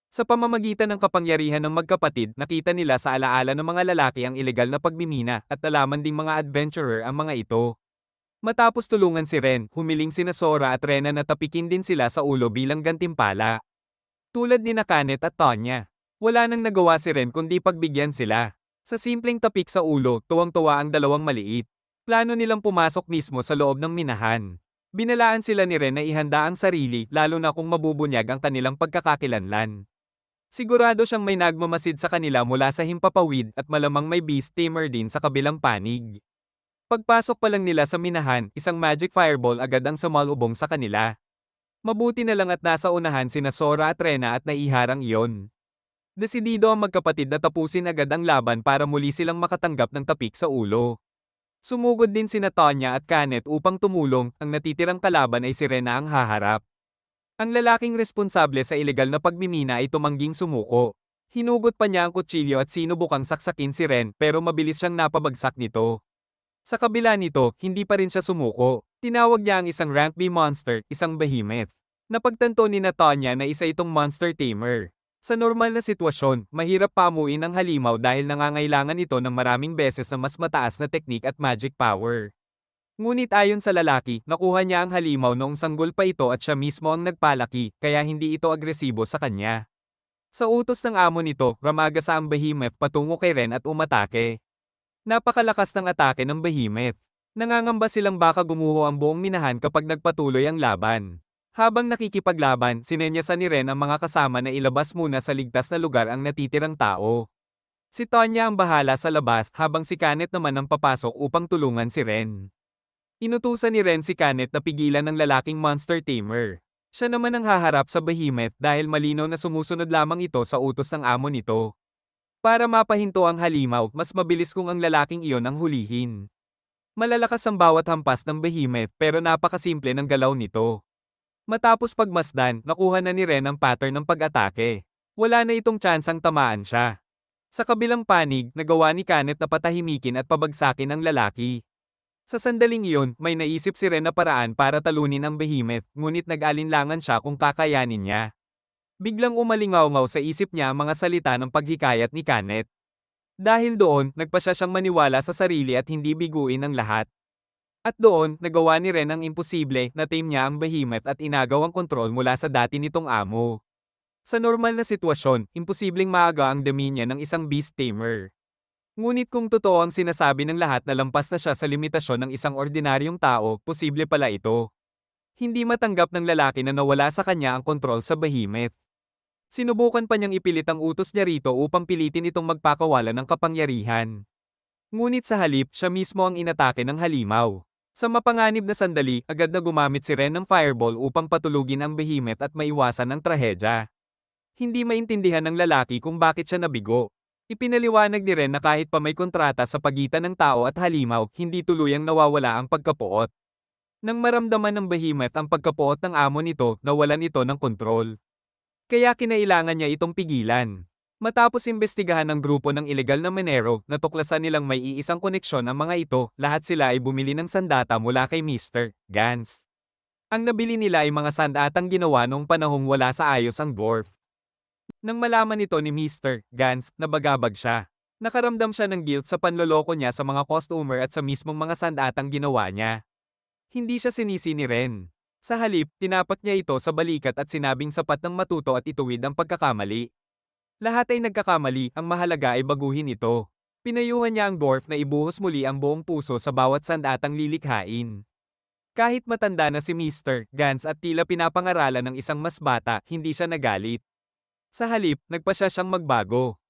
Sa pamamagitan ng kapangyarihan ng magkapatid, nakita nila sa alaala ng mga lalaki ang ilegal na pagmimina at nalaman ding mga adventurer ang mga ito. Matapos tulungan si Ren, humiling sina Sora at Rena na tapikin din sila sa ulo bilang gantimpala. Tulad ni Kanet at Tonya. Wala nang nagawa si Ren kundi pagbigyan sila. Sa simpleng tapik sa ulo, tuwang-tuwa ang dalawang maliit. Plano nilang pumasok mismo sa loob ng minahan. Binalaan sila ni Ren na ihanda ang sarili, lalo na kung mabubunyag ang kanilang pagkakakilanlan. Sigurado siyang may nagmamasid sa kanila mula sa himpapawid at malamang may beast tamer din sa kabilang panig. Pagpasok pa lang nila sa minahan, isang magic fireball agad ang sumalubong sa kanila. Mabuti na lang at nasa unahan sina Sora at Rena at naiharang iyon. Desidido ang magkapatid na tapusin agad ang laban para muli silang makatanggap ng tapik sa ulo. Sumugod din sina Tonya at Kanet upang tumulong, ang natitirang kalaban ay si Rena ang haharap. Ang lalaking responsable sa ilegal na pagmimina ay tumangging sumuko. Hinugot pa niya ang kutsilyo at sinubukang saksakin si Ren pero mabilis siyang napabagsak nito. Sa kabila nito, hindi pa rin siya sumuko. Tinawag niya ang isang rank B monster, isang behemoth. Napagtanto ni Tonya na isa itong monster tamer. Sa normal na sitwasyon, mahirap pamuin ang halimaw dahil nangangailangan ito ng maraming beses na mas mataas na teknik at magic power. Ngunit ayon sa lalaki, nakuha niya ang halimaw noong sanggol pa ito at siya mismo ang nagpalaki, kaya hindi ito agresibo sa kanya. Sa utos ng amo nito, ramagasa ang behemoth patungo kay Ren at umatake. Napakalakas ng atake ng behemoth. Nangangamba silang baka gumuho ang buong minahan kapag nagpatuloy ang laban. Habang nakikipaglaban, sinenyasan ni Ren ang mga kasama na ilabas muna sa ligtas na lugar ang natitirang tao. Si Tonya ang bahala sa labas habang si Kanet naman ang papasok upang tulungan si Ren. Inutusan ni Ren si Kanet na pigilan ng lalaking monster tamer. Siya naman ang haharap sa behemoth dahil malinaw na sumusunod lamang ito sa utos ng amo nito. Para mapahinto ang halimaw, mas mabilis kung ang lalaking iyon ang hulihin. Malalakas ang bawat hampas ng behemoth pero napakasimple ng galaw nito. Matapos pagmasdan, nakuha na ni Ren ang pattern ng pag-atake. Wala na itong tsansang tamaan siya. Sa kabilang panig, nagawa ni Kanet na patahimikin at pabagsakin ang lalaki. Sa sandaling iyon, may naisip si Ren na paraan para talunin ang behemoth, ngunit nag-alinlangan siya kung kakayanin niya. Biglang umalingaw-ngaw sa isip niya ang mga salita ng paghikayat ni Kanet. Dahil doon, nagpasya siyang maniwala sa sarili at hindi biguin ang lahat. At doon, nagawa ni Ren ang imposible, na-tame niya ang behemoth at inagaw ang kontrol mula sa dati nitong amo. Sa normal na sitwasyon, imposibleng maaga ang dominion ng isang beast tamer. Ngunit kung totoo ang sinasabi ng lahat na lampas na siya sa limitasyon ng isang ordinaryong tao, posible pala ito. Hindi matanggap ng lalaki na nawala sa kanya ang kontrol sa behemoth. Sinubukan pa niyang ipilit ang utos niya rito upang pilitin itong magpakawala ng kapangyarihan. Ngunit sa halip, siya mismo ang inatake ng halimaw. Sa mapanganib na sandali, agad na gumamit si Ren ng fireball upang patulugin ang behemoth at maiwasan ang trahedya. Hindi maintindihan ng lalaki kung bakit siya nabigo. Ipinaliwanag ni Ren na kahit pa may kontrata sa pagitan ng tao at halimaw, hindi tuluyang nawawala ang pagkapuot. Nang maramdaman ng behemoth ang pagkapuot ng amo nito, nawalan ito ng kontrol. Kaya kinailangan niya itong pigilan. Matapos imbestigahan ng grupo ng ilegal na minero, natuklasan nilang may iisang koneksyon ang mga ito, lahat sila ay bumili ng sandata mula kay Mr. Gans. Ang nabili nila ay mga sandatang ginawa noong panahong wala sa ayos ang dwarf. Nang malaman ito ni Mr. Gans, nabagabag siya. Nakaramdam siya ng guilt sa panloloko niya sa mga customer at sa mismong mga sandatang ginawa niya. Hindi siya sinisi ni Ren. Sa halip, tinapat niya ito sa balikat at sinabing sapat ng matuto at ituwid ang pagkakamali. Lahat ay nagkakamali, ang mahalaga ay baguhin ito. Pinayuhan niya ang dwarf na ibuhos muli ang buong puso sa bawat sandatang lilikhain. Kahit matanda na si Mr. Gans at tila pinapangaralan ng isang mas bata, hindi siya nagalit. Sa halip, nagpasya siyang magbago.